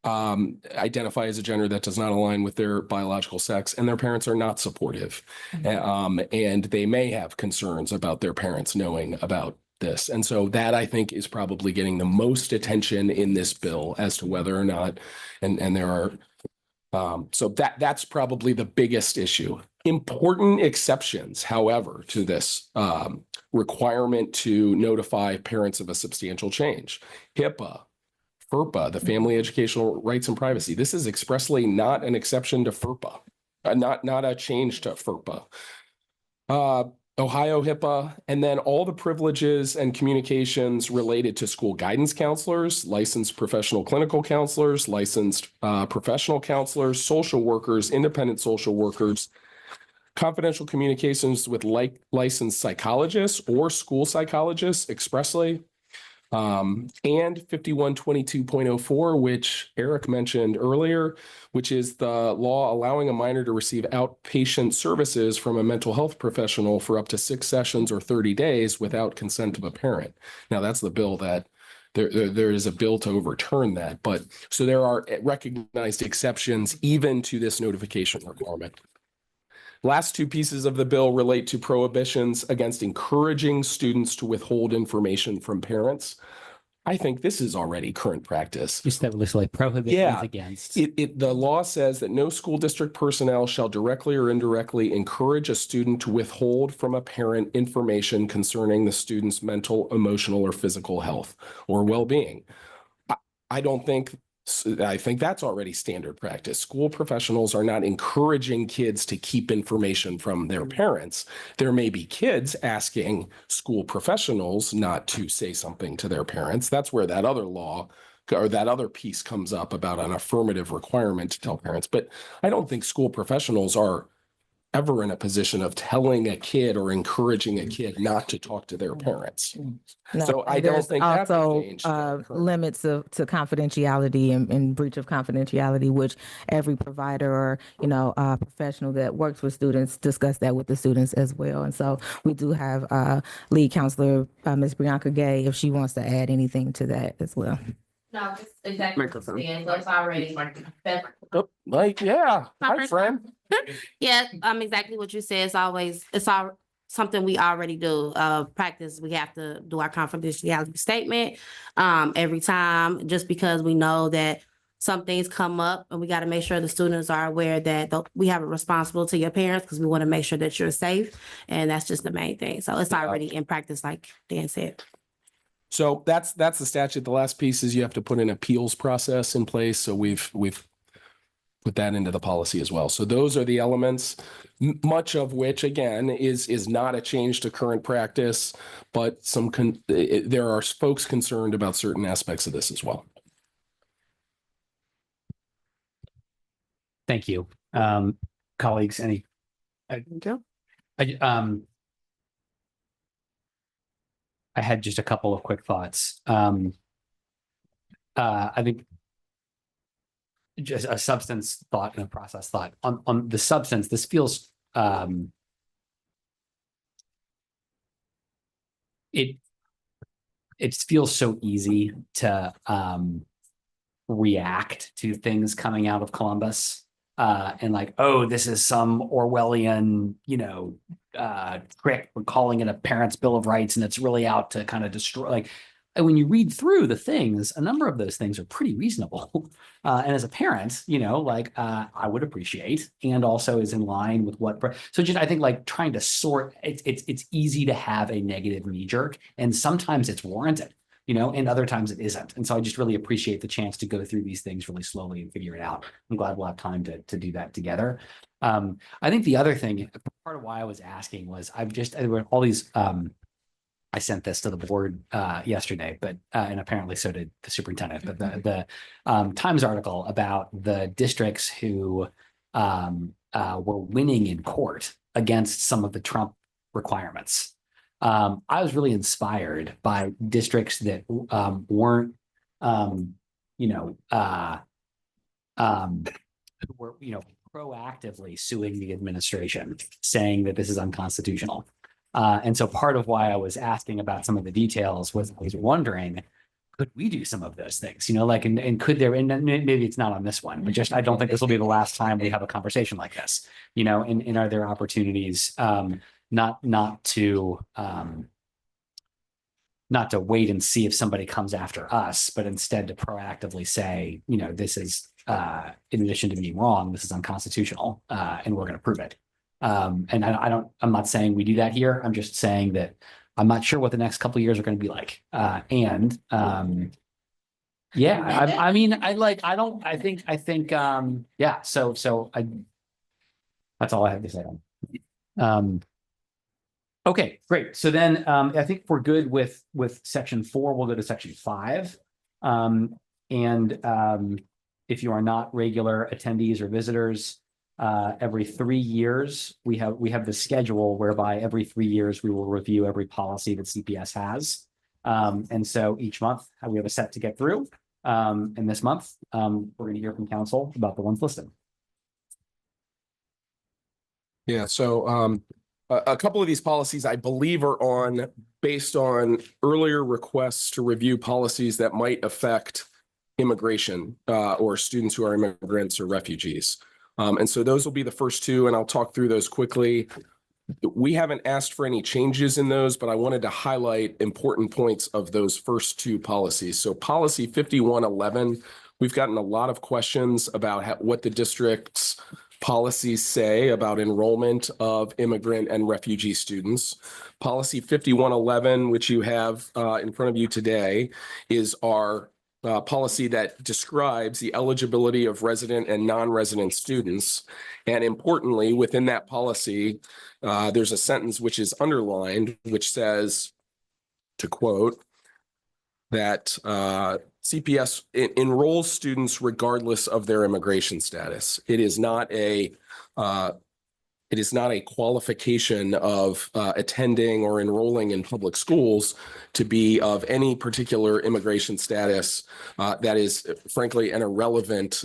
identify as a gender that does not align with their biological sex, and their parents are not supportive. And they may have concerns about their parents knowing about this. And so that, I think, is probably getting the most attention in this bill as to whether or not, and there are, so that's probably the biggest issue. Important exceptions, however, to this requirement to notify parents of a substantial change. HIPAA, FERPA, the Family Educational Rights and Privacy. This is expressly not an exception to FERPA, not a change to FERPA. Ohio HIPAA, and then all the privileges and communications related to school guidance counselors, licensed professional clinical counselors, licensed professional counselors, social workers, independent social workers, confidential communications with licensed psychologists or school psychologists expressly, and 5122.04, which Eric mentioned earlier, which is the law allowing a minor to receive outpatient services from a mental health professional for up to 6 sessions or 30 days without consent of a parent. Now, that's the bill that there is a bill to overturn that. But so there are recognized exceptions even to this notification requirement. Last 2 pieces of the bill relate to prohibitions against encouraging students to withhold information from parents. I think this is already current practice. Just that list like prohibitions against. The law says that no school district personnel shall directly or indirectly encourage a student to withhold from a parent information concerning the student's mental, emotional, or physical health or well-being. I think that's already standard practice. School professionals are not encouraging kids to keep information from their parents. There may be kids asking school professionals not to say something to their parents. That's where that other law or that other piece comes up about an affirmative requirement to tell parents. But I don't think school professionals are ever in a position of telling a kid or encouraging a kid not to talk to their parents. No, So I and don't there's think that's also changed. limits to confidentiality and breach of confidentiality, which every provider or professional that works with students discuss that with the students as well. And so we do have lead counselor Ms. Bianca Gay if she wants to add anything to that as well. No, it's exactly what you're saying, so it's already. Oh, like, yeah, hi, friend. Yeah, exactly what you said. It's all something we already do. Practice, we have to do our confidentiality statement every time, just because we know that some things come up and we got to make sure the students are aware that we have a responsibility to your parents because we want to make sure that you're safe. And that's just the main thing. So it's already in practice, like Dan said. So that's the statute. The last piece is you have to put an appeals process in place. So we've put that into the policy as well. So those are the elements, much of which again is not a change to current practice, but there are folks concerned about certain aspects of this as well. Thank you. Colleagues, any? I had just a couple of quick thoughts. I think just a substance thought and a process thought. On the substance, this feels it feels so easy to react to things coming out of Columbus and like, oh, this is some Orwellian, trick. We're calling it a parent's bill of rights, and it's really out to kind of destroy. Like, and when you read through the things, a number of those things are pretty reasonable. And as a parent, I would appreciate, and also is in line with what. So just I think like trying to sort. It's easy to have a negative knee jerk, and sometimes it's warranted. And other times it isn't. And so I just really appreciate the chance to go through these things really slowly and figure it out. I'm glad we'll have time to do that together. I think the other thing, part of why I was asking was there were all these, I sent this to the board yesterday, but and apparently so did the superintendent, but the Times article about the districts who were winning in court against some of the Trump requirements. I was really inspired by districts that weren't, who were, proactively suing the administration, saying that this is unconstitutional. And so part of why I was asking about some of the details was I was wondering, could we do some of those things? And could there, and maybe it's not on this one, but just I don't think this will be the last time we have a conversation like this, and are there opportunities not to wait and see if somebody comes after us, but instead to proactively say, this is in addition to being wrong, this is unconstitutional, and we're going to prove it. And I'm not saying we do that here. I'm just saying that I'm not sure what the next couple of years are going to be like. I think, that's all I have to say on. Okay, great. So then I think we're good with section 4. We'll go to section 5. If you are not regular attendees or visitors, every 3 years, we have the schedule whereby every 3 years we will review every policy that CPS has. And so each month we have a set to get through. And this month, we're going to hear from council about the ones listed. Yeah, so a couple of these policies, I believe, are based on earlier requests to review policies that might affect immigration or students who are immigrants or refugees. And so those will be the first two, and I'll talk through those quickly. We haven't asked for any changes in those, but I wanted to highlight important points of those first two policies. So policy 5111, we've gotten a lot of questions about what the district's policies say about enrollment of immigrant and refugee students. Policy 5111, which you have in front of you today, is our policy that describes the eligibility of resident and non-resident students. And importantly, within that policy, there's a sentence which is underlined, which says, to quote, that CPS enrolls students regardless of their immigration status. It is not a qualification of attending or enrolling in public schools to be of any particular immigration status. That is frankly an irrelevant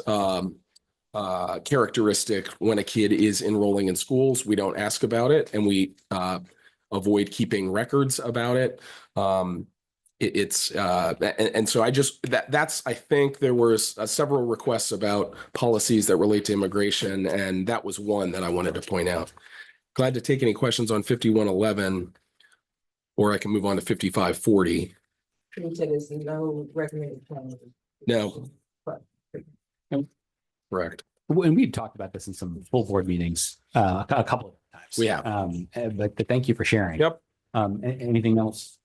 characteristic when a kid is enrolling in schools. We don't ask about it, and we avoid keeping records about it. So I think there was several requests about policies that relate to immigration, and that was one that I wanted to point out. Glad to take any questions on 5111, or I can move on to 5540. There's no recommended. No. Correct. And we've talked about this in some full board meetings, a couple of times. We have. But thank you for sharing. Yep. Anything else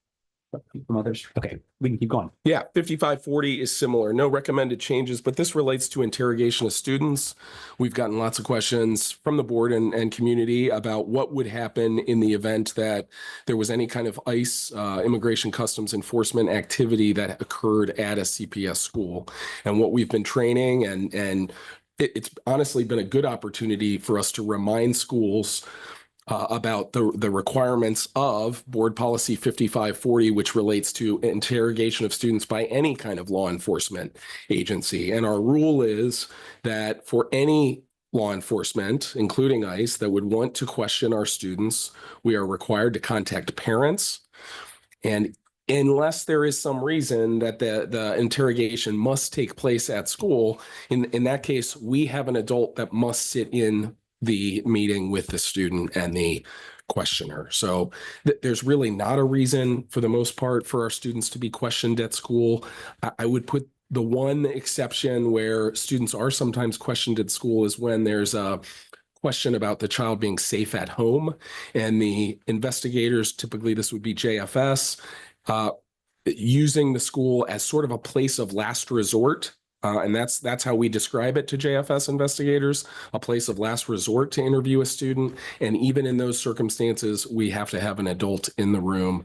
from others? Okay, we can keep going. Yeah, 5540 is similar. No recommended changes, but this relates to interrogation of students. We've gotten lots of questions from the board and community about what would happen in the event that there was any kind of ICE, Immigration Customs Enforcement activity that occurred at a CPS school. And what we've been training, and it's honestly been a good opportunity for us to remind schools about the requirements of Board Policy 5540, which relates to interrogation of students by any kind of law enforcement agency. And our rule is that for any law enforcement, including ICE, that would want to question our students, we are required to contact parents. And unless there is some reason that the interrogation must take place at school, in that case, we have an adult that must sit in the meeting with the student and the questioner. So there's really not a reason for the most part for our students to be questioned at school. I would put the one exception where students are sometimes questioned at school is when there's a question about the child being safe at home, and the investigators, typically this would be JFS, using the school as sort of a place of last resort. And that's how we describe it to JFS investigators, a place of last resort to interview a student. And even in those circumstances, we have to have an adult in the room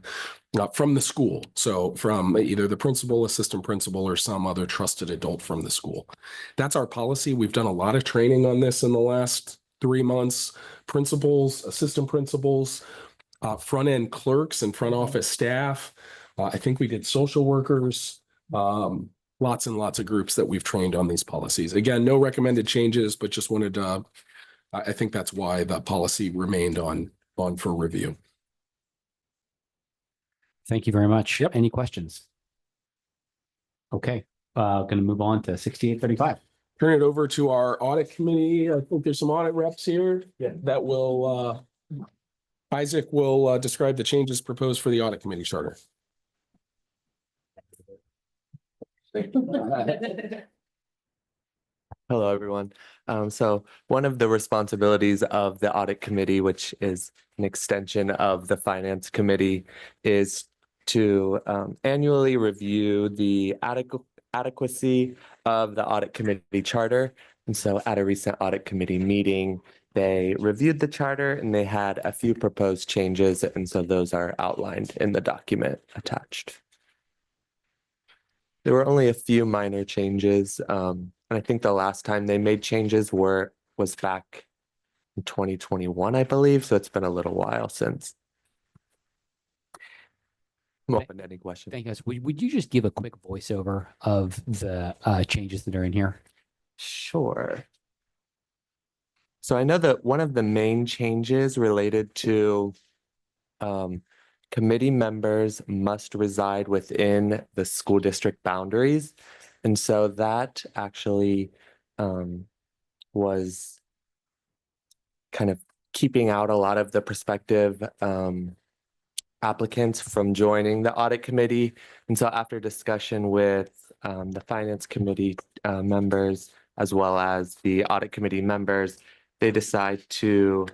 from the school. So from either the principal, assistant principal, or some other trusted adult from the school. That's our policy. We've done a lot of training on this in the last 3 months. Principals, assistant principals, front end clerks and front office staff. I think we did social workers. Lots and lots of groups that we've trained on these policies. Again, no recommended changes, but just wanted to, I think that's why the policy remained on for review. Thank you very much. Yep. Any questions? Okay, going to move on to 6835. Turn it over to our audit committee. I think there's some audit reps here that will, Isaac will describe the changes proposed for the audit committee charter. Hello, everyone. So one of the responsibilities of the audit committee, which is an extension of the finance committee, is to annually review the adequacy of the audit committee charter. And so at a recent audit committee meeting, they reviewed the charter and they had a few proposed changes. And so those are outlined in the document attached. There were only a few minor changes. And I think the last time they made changes was back in 2021, I believe. So it's been a little while since. I'm open to any questions. Thank you guys. Would you just give a quick voiceover of the changes that are in here? Sure. So I know that one of the main changes related to committee members must reside within the school district boundaries. And so that actually was kind of keeping out a lot of the prospective applicants from joining the audit committee. And so after discussion with the finance committee members, as well as the audit committee members, they decide to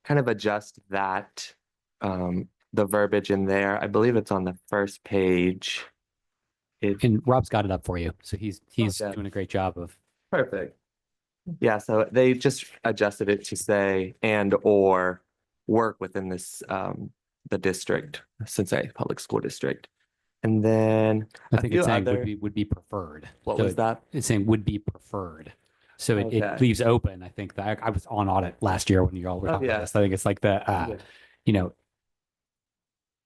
kind of adjust that the verbiage in there. I believe it's on the first page. And Rob's got it up for you. So he's Okay. doing a great job of. Perfect. Yeah, so they just adjusted it to say and or work within this the district, Cincinnati Public School District. And then I a think few it's saying other, would be preferred. what So was that? It's saying would be preferred. So it Okay. leaves open. I think that I was on audit last year when you all were Oh, talking about yeah. this. I think it's like the, Yeah. you know,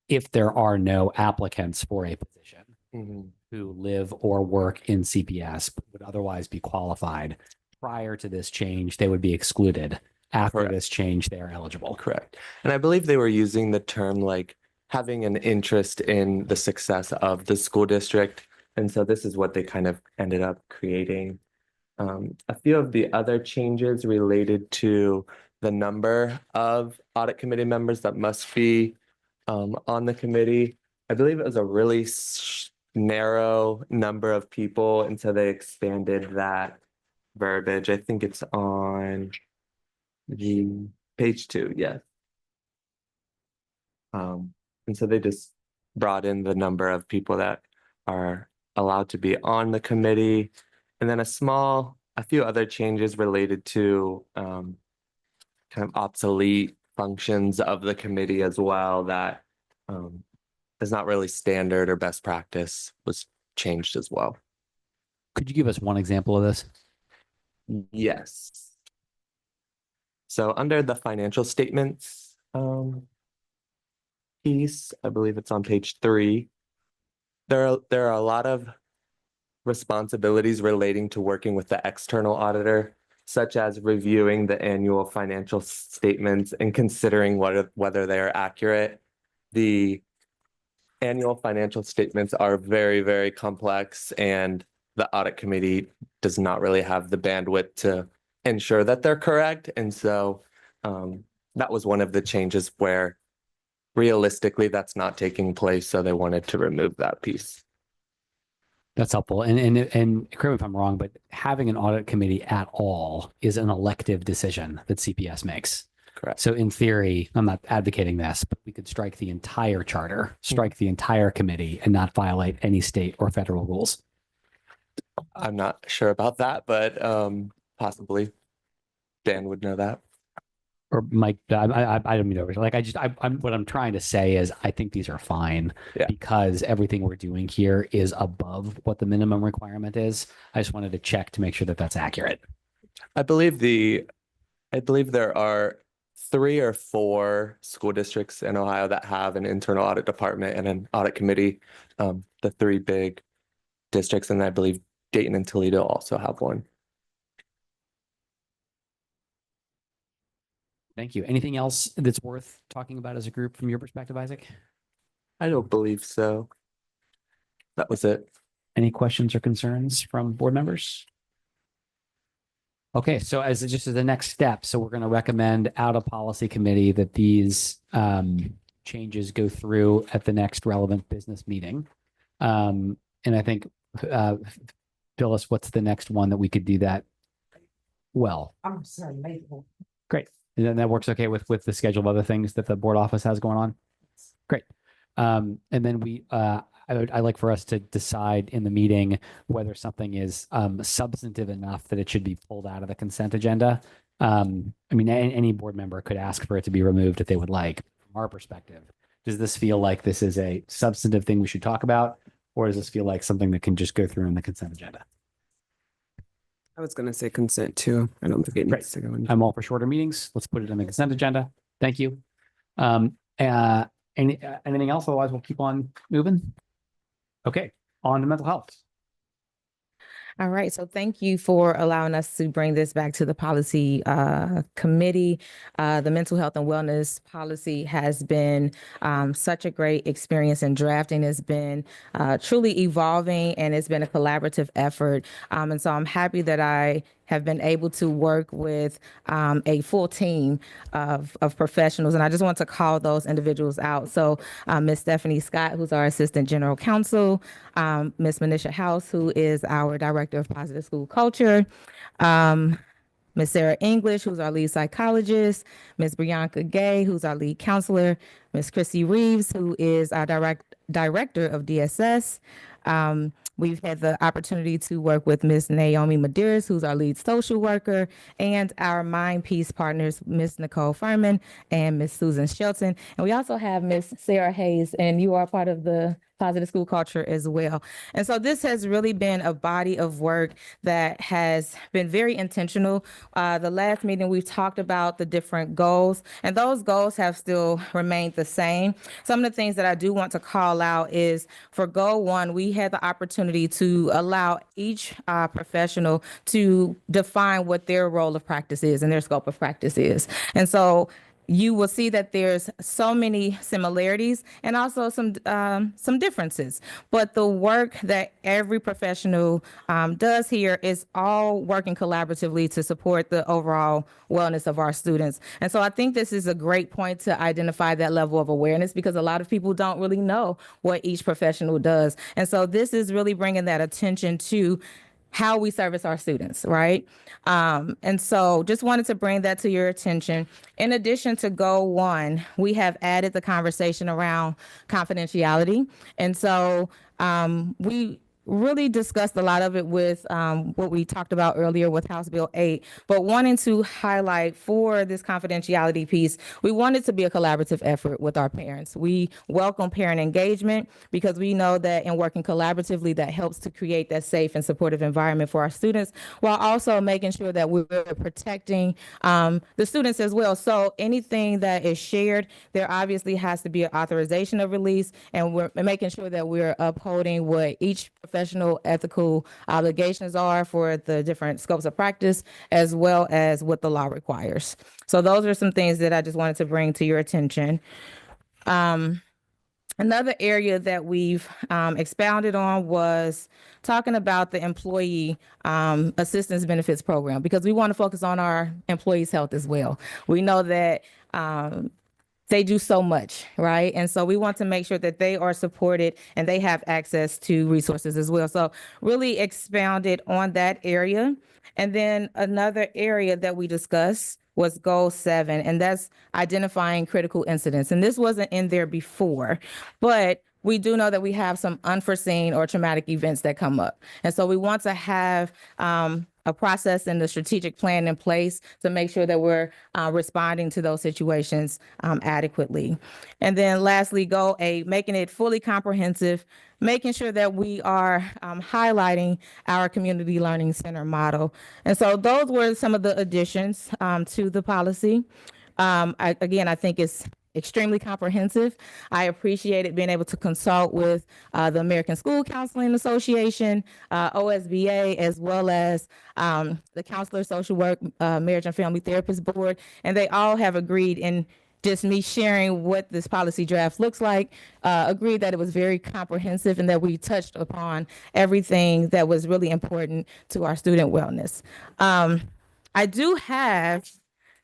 if there are no applicants for a position Mhm. who live or work in CPS but would otherwise be qualified prior to this change, they would be excluded. After Correct. this change, they are eligible. Correct. And I believe they were using the term like having an interest in the success of the school district. And so this is what they kind of ended up creating. A few of the other changes related to the number of audit committee members that must be on the committee. I believe it was a really narrow number of people, and so they expanded that verbiage. I think it's on the page 2, yes. And so they just brought in the number of people that are allowed to be on the committee. And then a few other changes related to kind of obsolete functions of the committee as well that is not really standard or best practice was changed as well. Could you give us one example of this? Yes. So under the financial statements piece, I believe it's on page 3. There are a lot of responsibilities relating to working with the external auditor, such as reviewing the annual financial statements and considering whether they are accurate. The annual financial statements are very, very complex, and the audit committee does not really have the bandwidth to ensure that they're correct. And so that was one of the changes where realistically that's not taking place. So they wanted to remove that piece. That's helpful. And correct me if I'm wrong, but having an audit committee at all is an elective decision that CPS makes. Correct. So in theory, I'm not advocating this, but we could strike the entire charter, strike the entire committee, and not violate any state or federal rules. I'm not sure about that, but possibly Dan would know that. Or Mike, I don't mean to, like, I'm what I'm trying to say is I think these are fine because everything we're doing here is above what the minimum requirement is. I just wanted to check to make sure that that's accurate. I believe there are 3 or 4 school districts in Ohio that have an internal audit department and an audit committee. The 3 big districts, and I believe Dayton and Toledo also have one. Thank you. Anything else that's worth talking about as a group from your perspective, Isaac? I don't believe so. That was it. Any questions or concerns from board members? Okay, so as the next step, so we're going to recommend out of policy committee that these changes go through at the next relevant business meeting. And I think, Phyllis, what's the next one that we could do that well? I'm sorry, Maple. Great. And then that works okay with the schedule of other things that the board office has going on? Great. And then I'd like for us to decide in the meeting whether something is substantive enough that it should be pulled out of the consent agenda. I mean, any board member could ask for it to be removed if they would like. From our perspective, does this feel like this is a substantive thing we should talk about, or does this feel like something that can just go through in the consent agenda? I was going to say consent too. I don't think it needs to go in. I'm all for shorter meetings. Let's put it on the consent agenda. Thank you. Anything else? Otherwise, we'll keep on moving. Okay, on to mental health. All right, so thank you for allowing us to bring this back to the policy committee. The mental health and wellness policy has been such a great experience, and drafting has been truly evolving, and it's been a collaborative effort. And so I'm happy that I have been able to work with a full team of professionals. And I just want to call those individuals out. So Ms. Stephanie Scott, who's our Assistant General Counsel, Ms. Manisha House, who is our Director of Positive School Culture, Ms. Sarah English, who's our lead psychologist, Ms. Brianka Gay, who's our lead counselor, Ms. Chrissy Reeves, who is our director of DSS. We've had the opportunity to work with Ms. Naomi Medeiros, who's our lead social worker, and our Mind Peace partners, Ms. Nicole Furman and Ms. Susan Shelton. And we also have Ms. Sarah Hayes, and you are part of the positive school culture as well. And so this has really been a body of work that has been very intentional. The last meeting, we talked about the different goals, and those goals have still remained the same. Some of the things that I do want to call out is for goal 1, we had the opportunity to allow each professional to define what their role of practice is and their scope of practice is. And so you will see that there's so many similarities and also some differences. But the work that every professional does here is all working collaboratively to support the overall wellness of our students. And so I think this is a great point to identify that level of awareness, because a lot of people don't really know what each professional does. And so this is really bringing that attention to how we service our students, right? And so just wanted to bring that to your attention. In addition to goal 1, we have added the conversation around confidentiality. And so we really discussed a lot of it with what we talked about earlier with House Bill 8, but wanting to highlight for this confidentiality piece, we wanted to be a collaborative effort with our parents. We welcome parent engagement because we know that in working collaboratively, that helps to create that safe and supportive environment for our students, while also making sure that we're protecting the students as well. So anything that is shared, there obviously has to be an authorization of release, and we're making sure that we're upholding what each professional ethical obligations are for the different scopes of practice, as well as what the law requires. So those are some things that I just wanted to bring to your attention. Another area that we've expounded on was talking about the employee assistance benefits program, because we want to focus on our employees' health as well. We know that they do so much, right? And so we want to make sure that they are supported and they have access to resources as well. So really expounded on that area. And then another area that we discussed was goal 7, and that's identifying critical incidents. And this wasn't in there before, but we do know that we have some unforeseen or traumatic events that come up. And so we want to have a process and the strategic plan in place to make sure that we're responding to those situations adequately. And then lastly, goal 8, making it fully comprehensive, making sure that we are highlighting our community learning center model. And so those were some of the additions to the policy. I think it's extremely comprehensive. I appreciated being able to consult with the American School Counseling Association, OSBA, as well as the Counselor Social Work Marriage and Family Therapist Board, and they all have agreed in just me sharing what this policy draft looks like, agreed that it was very comprehensive and that we touched upon everything that was really important to our student wellness. I do have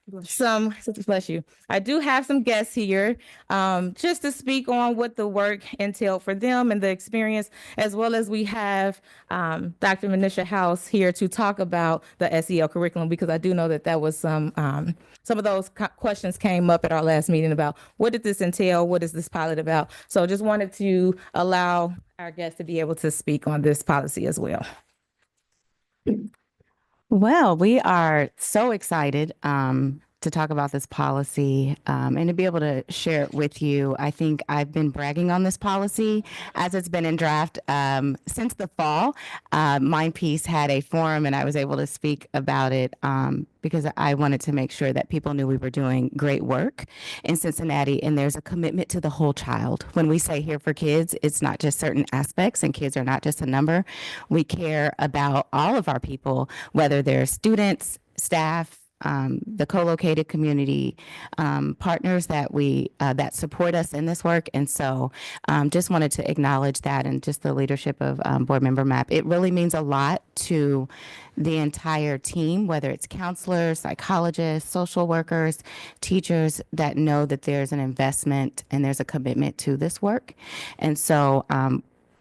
bless you. I do have some guests here just to speak on what the work entailed for them and the experience, as well as we have Dr. Manisha House here to talk about the SEL curriculum, because I do know that that was some of those questions came up at our last meeting about what did this entail? What is this pilot about? So just wanted to allow our guests to be able to speak on this policy as well. Well, we are so excited to talk about this policy and to be able to share it with you. I think I've been bragging on this policy as it's been in draft since the fall. Mindpiece had a forum and I was able to speak about it because I wanted to make sure that people knew we were doing great work in Cincinnati, and there's a commitment to the whole child. When we say Here for Kids, it's not just certain aspects, and kids are not just a number. We care about all of our people, whether they're students, staff, the co-located community partners that that support us in this work. And so just wanted to acknowledge that, and just the leadership of Board Member Mapp. It really means a lot to the entire team, whether it's counselors, psychologists, social workers, teachers, that know that there's an investment and there's a commitment to this work. And so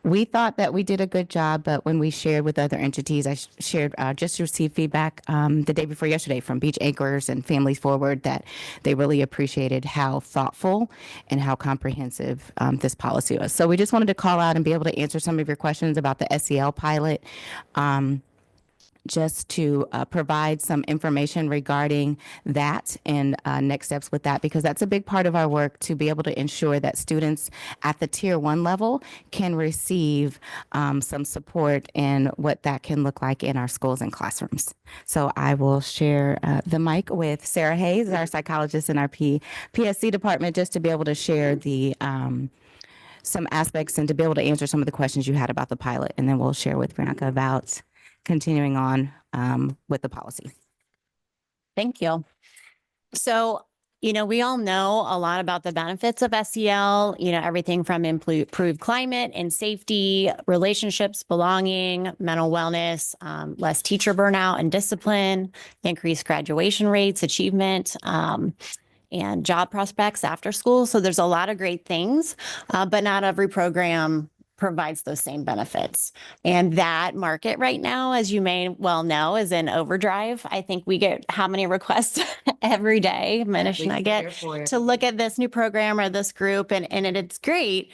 we thought that we did a good job, but when we shared with other entities, I shared, just received feedback the day before yesterday from Beach Acres and Families Forward that they really appreciated how thoughtful and how comprehensive this policy was. So we just wanted to call out and be able to answer some of your questions about the SEL pilot. just to provide some information regarding that and next steps with that, because that's a big part of our work to be able to ensure that students at the Tier 1 level can receive some support and what that can look like in our schools and classrooms. So I will share the mic with Sarah Hayes, our psychologist in our PSC department, just to be able to share the some aspects and to be able to answer some of the questions you had about the pilot. And then we'll share with Bianca about continuing on with the policy. Thank you. So, we all know a lot about the benefits of SEL, everything from improved climate and safety, relationships, belonging, mental wellness, less teacher burnout and discipline, increased graduation rates, achievement, and job prospects after school. So there's a lot of great things, but not every program provides those same benefits. And that market right now, as you may well know, is in overdrive. I think we get how many requests every day, Manish and I get, to look at this new program or this group, and it's great.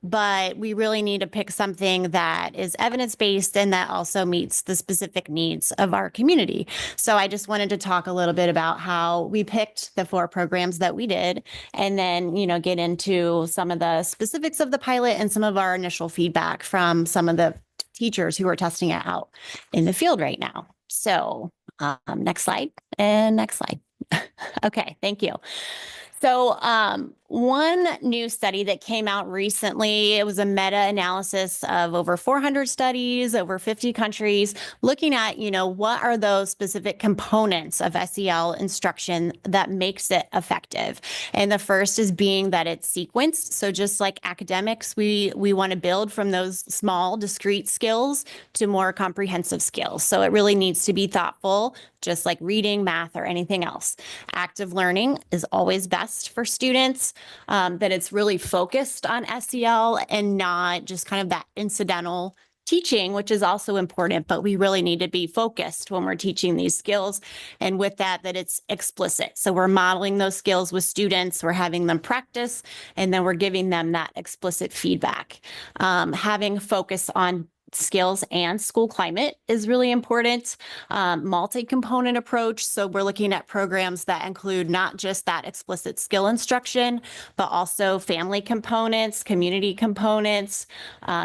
But we really need to pick something that is evidence-based and that also meets the specific needs of our community. So I just wanted to talk a little bit about how we picked the 4 programs that we did, and then, get into some of the specifics of the pilot and some of our initial feedback from some of the teachers who are testing it out in the field right now. So next slide and next slide. Okay, thank you. So one new study that came out recently, it was a meta-analysis of over 400 studies, over 50 countries, looking at, what are those specific components of SEL instruction that makes it effective. And the first is being that it's sequenced. So just like academics, we want to build from those small, discrete skills to more comprehensive skills. So it really needs to be thoughtful, just like reading, math, or anything else. Active learning is always best for students. That it's really focused on SEL and not just kind of that incidental teaching, which is also important, but we really need to be focused when we're teaching these skills. And with that it's explicit. So we're modeling those skills with students, we're having them practice, and then we're giving them that explicit feedback. Having focus on skills and school climate is really important. Multi-component approach. So we're looking at programs that include not just that explicit skill instruction, but also family components, community components,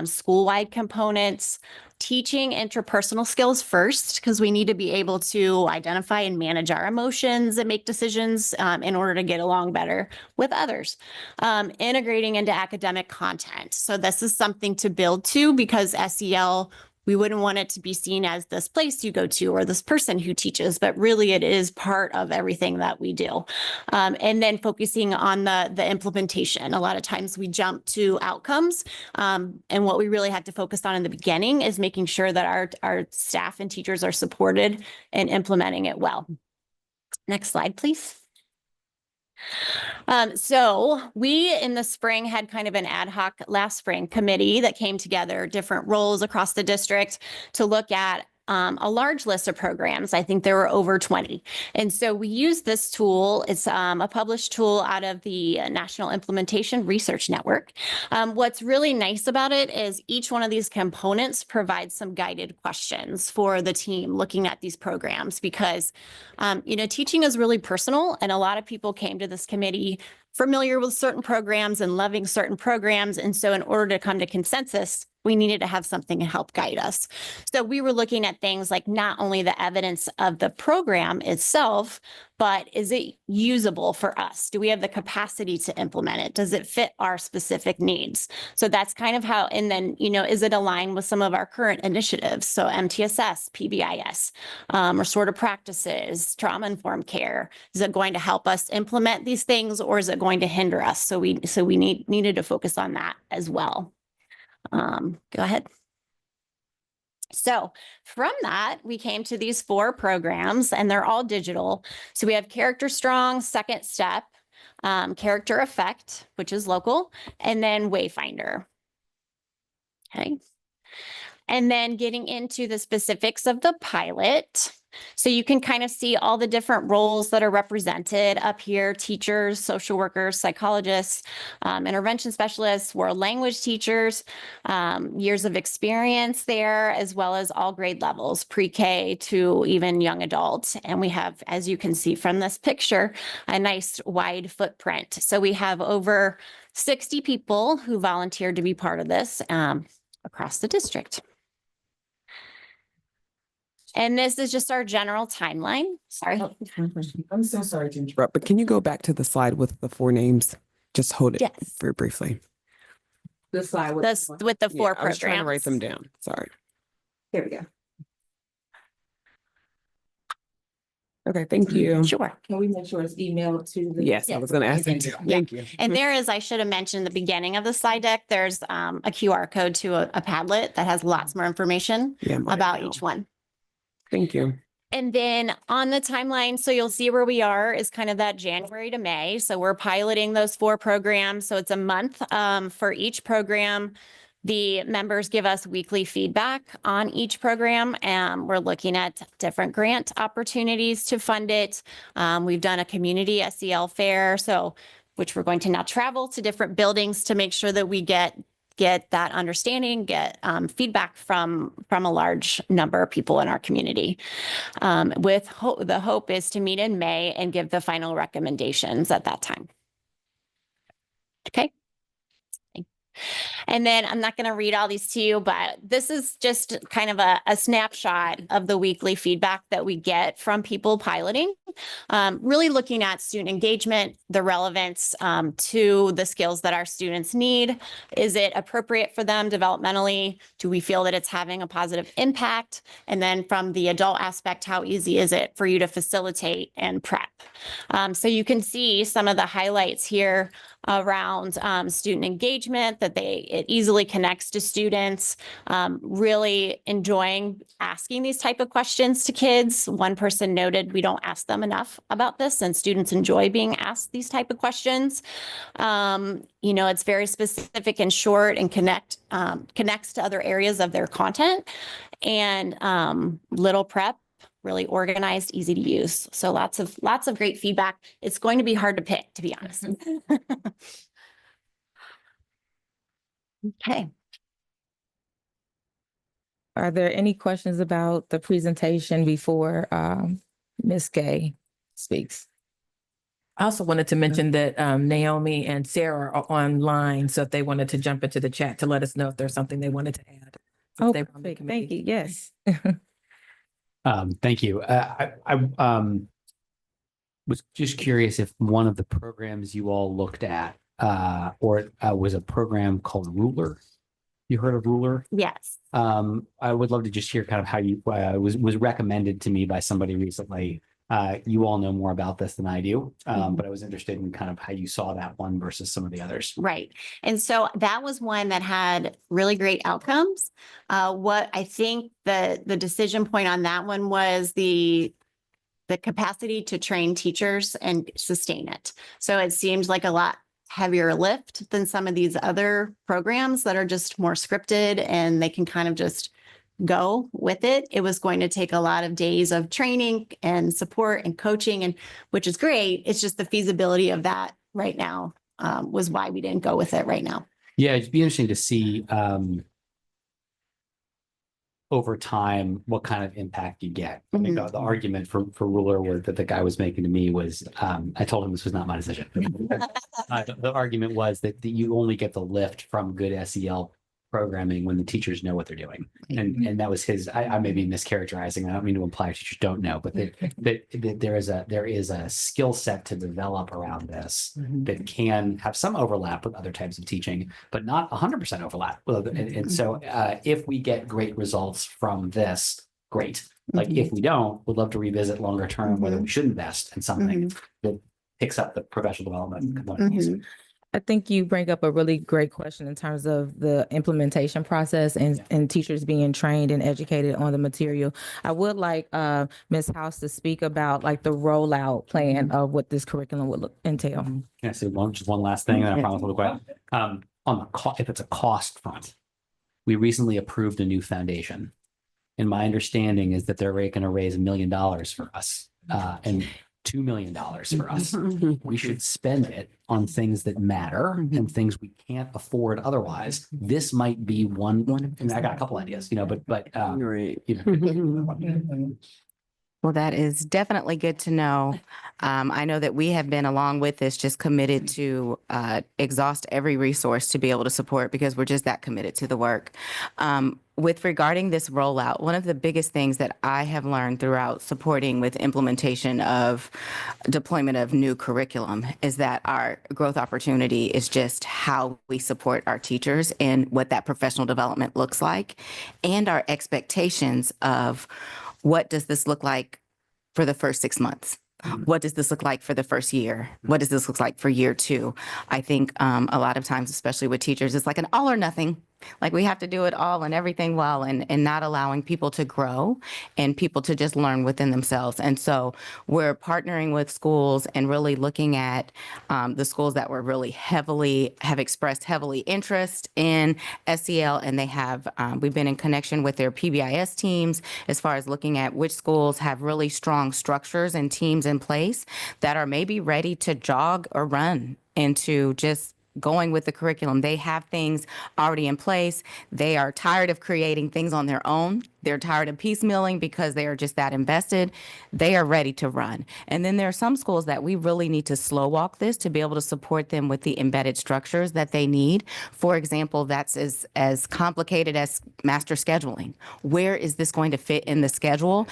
school-wide components. Teaching interpersonal skills first, because we need to be able to identify and manage our emotions and make decisions in order to get along better with others. Integrating into academic content. So this is something to build to, because SEL, we wouldn't want it to be seen as this place you go to or this person who teaches, but really it is part of everything that we do. And then focusing on the implementation. A lot of times we jump to outcomes. And what we really had to focus on in the beginning is making sure that our staff and teachers are supported in implementing it well. Next slide, please. So we in the spring had kind of an ad hoc last spring committee that came together, different roles across the district, to look at a large list of programs. I think there were over 20. And so we used this tool. It's a published tool out of the National Implementation Research Network. What's really nice about it is each one of these components provides some guided questions for the team looking at these programs, because, teaching is really personal, and a lot of people came to this committee familiar with certain programs and loving certain programs. And so in order to come to consensus, we needed to have something to help guide us. So we were looking at things like not only the evidence of the program itself, but is it usable for us? Do we have the capacity to implement it? Does it fit our specific needs? So that's kind of how, and then, is it aligned with some of our current initiatives? So MTSS, PBIS, restorative practices, trauma-informed care. Is it going to help us implement these things, or is it going to hinder us? So we needed to focus on that as well. Go ahead. So from that, we came to these 4 programs, and they're all digital. So we have Character Strong, Second Step, Character Effect, which is local, and then Wayfinder. Okay. And then getting into the specifics of the pilot. So you can kind of see all the different roles that are represented up here: teachers, social workers, psychologists, intervention specialists, world language teachers, years of experience there, as well as all grade levels, pre-K to even young adult. And we have, as you can see from this picture, a nice wide footprint. So we have over 60 people who volunteered to be part of this across the district. And this is just our general timeline. Sorry. I'm so sorry to interrupt, but can you go back to the slide with the 4 names? Just hold it Yes. very briefly. The slide This with the 4 I was trying to write them programs. down. Sorry. There we go. Okay, thank you. Sure. Can we make sure it's emailed to the? Yes, I was going to ask that too. Yeah. Thank you. And there is, I should have mentioned at the beginning of the slide deck, there's a QR code to a Padlet that has lots more information Yeah, I'm on it about now. each one. Thank you. And then on the timeline, so you'll see where we are is kind of that January to May. So we're piloting those 4 programs. So it's a month for each program. The members give us weekly feedback on each program, and we're looking at different grant opportunities to fund it. We've done a community SEL fair, so which we're going to now travel to different buildings to make sure that we get that understanding, get feedback from a large number of people in our community. The hope is to meet in May and give the final recommendations at that time. Okay. And then I'm not going to read all these to you, but this is just kind of a snapshot of the weekly feedback that we get from people piloting, really looking at student engagement, the relevance to the skills that our students need. Is it appropriate for them developmentally? Do we feel that it's having a positive impact? And then from the adult aspect, how easy is it for you to facilitate and prep? So you can see some of the highlights here around student engagement, that it easily connects to students, really enjoying asking these type of questions to kids. One person noted we don't ask them enough about this, and students enjoy being asked these type of questions. It's very specific and short and connects to other areas of their content, and little prep, really organized, easy to use. So lots of great feedback. It's going to be hard to pick, to be honest. Okay. Are there any questions about the presentation before Ms. Gay speaks? I also wanted to mention that Naomi and Sarah are online, so if they wanted to jump into the chat to let us know if there's something they wanted to add. Oh, perfect. Thank you. Yes. Thank you. I was just curious if one of the programs you all looked at was a program called Ruler. You heard of Ruler? Yes. I would love to just hear kind of how you was recommended to me by somebody recently. You all know more about this than I do, but I was interested in kind of how you saw that one versus some of the others. Right. And so that was one that had really great outcomes. What I think the decision point on that one was the capacity to train teachers and sustain it. So it seemed like a lot heavier lift than some of these other programs that are just more scripted and they can kind of just go with it. It was going to take a lot of days of training and support and coaching, and which is great. It's just the feasibility of that right now was why we didn't go with it right now. Yeah, it'd be interesting to see over time what kind of impact you get. I think the argument for Ruler that the guy was making to me was, I told him this was not my decision. The argument was that you only get the lift from good SEL programming when the teachers know what they're doing. And that was his, I may be mischaracterizing. I don't mean to imply teachers don't know, but that there is a skill set to develop around this that can have some overlap with other types of teaching, but not 100% overlap. And so if we get great results from this, great. Like if we don't, we'd love to revisit longer term whether we should invest in something that picks up the professional development component. I think you bring up a really great question in terms of the implementation process and teachers being trained and educated on the material. I would like Ms. House to speak about like the rollout plan of what this curriculum would entail. Can I say just one last thing? And I promise we'll quiet. On the if it's a cost front, we recently approved a new foundation. And my understanding is that they're going to raise $1 million for us and $2 million for us. We should spend it on things that matter and things we can't afford otherwise. This might be one. I mean, I got a couple ideas, but Right. Well, that is definitely good to know. I know that we have been, along with this, just committed to exhaust every resource to be able to support because we're just that committed to the work. With regarding this rollout, one of the biggest things that I have learned throughout supporting with implementation of deployment of new curriculum is that our growth opportunity is just how we support our teachers and what that professional development looks like, and our expectations of what does this look like for the first 6 months? What does this look like for the first year? What does this look like for year 2? I think a lot of times, especially with teachers, it's like an all or nothing. Like we have to do it all and everything well, and not allowing people to grow and people to just learn within themselves. And so we're partnering with schools and really looking at the schools that were really have expressed heavily interest in SEL, and they have, we've been in connection with their PBIS teams as far as looking at which schools have really strong structures and teams in place that are maybe ready to jog or run into just going with the curriculum. They have things already in place. They are tired of creating things on their own. They're tired of piecemealing because they are just that invested. They are ready to run. And then there are some schools that we really need to slow walk this to be able to support them with the embedded structures that they need. For example, that's as complicated as master scheduling. Where is this going to fit in the schedule?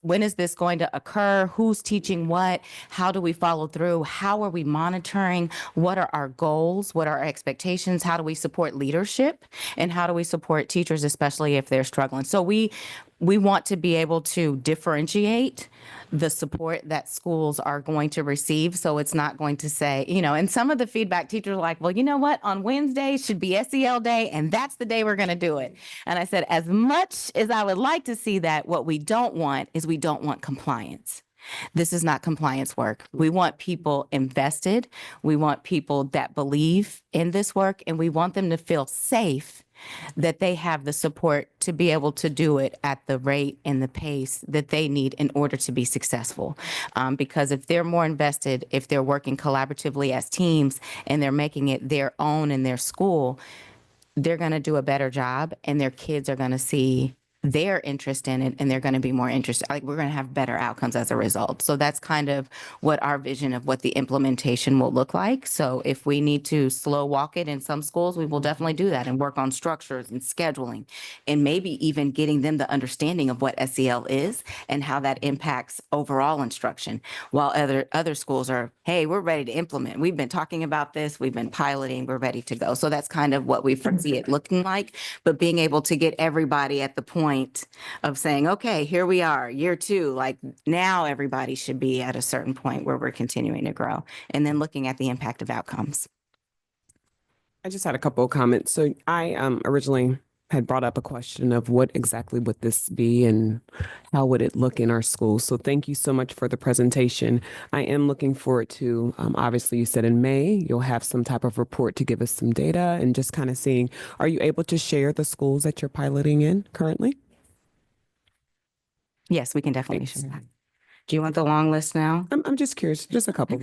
When is this going to occur? Who's teaching what? How do we follow through? How are we monitoring? What are our goals? What are our expectations? How do we support leadership? And how do we support teachers, especially if they're struggling? So we want to be able to differentiate the support that schools are going to receive. So it's not going to say, and some of the feedback, teachers are like, well, you know what? On Wednesday should be SEL day, and that's the day we're going to do it. And I said, as much as I would like to see that, what we don't want is we don't want compliance. This is not compliance work. We want people invested. We want people that believe in this work, and we want them to feel safe that they have the support to be able to do it at the rate and the pace that they need in order to be successful. Because if they're more invested, if they're working collaboratively as teams and they're making it their own in their school, they're going to do a better job, and their kids are going to see their interest in it, and they're going to be more interested. Like, we're going to have better outcomes as a result. So that's kind of what our vision of what the implementation will look like. So if we need to slow walk it in some schools, we will definitely do that and work on structures and scheduling, and maybe even getting them the understanding of what SEL is and how that impacts overall instruction. While other schools are, hey, we're ready to implement. We've been talking about this. We've been piloting. We're ready to go. So that's kind of what we foresee it looking like, but being able to get everybody at the point of saying, okay, here we are, year 2, like now everybody should be at a certain point where we're continuing to grow, and then looking at the impact of outcomes. I just had a couple of comments. So I originally had brought up a question of what exactly would this be and how would it look in our schools. So thank you so much for the presentation. I am looking forward to, obviously you said in May, you'll have some type of report to give us some data and just kind of seeing, are you able to share the schools that you're piloting in currently? Yes, we can definitely share that. Do you want the long list now? I'm just curious, just a couple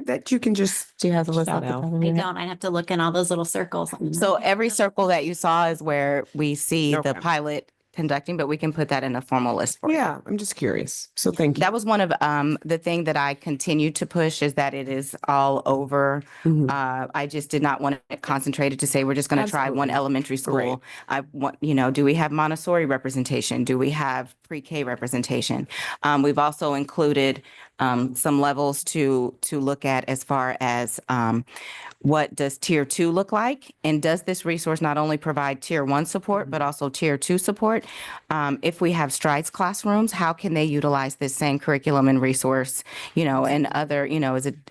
that you can just. Do you have the list shout out? out. I don't. I have to look in all those little circles. So every circle that you saw is where we see the Okay. pilot conducting, but we can put that in a formal list for you. Yeah, I'm just curious. So thank you. That was one of the thing that I continue to push, is that it is all over. Mhm. I just did not want it concentrated to say we're just going to try one Absolutely. elementary school. Right. I want, do we have Montessori representation? Do we have pre-K representation? We've also included some levels to look at as far as what does tier 2 look like? And does this resource not only provide tier 1 support, but also tier 2 support? If we have Strides classrooms, how can they utilize this same curriculum and resource, and other,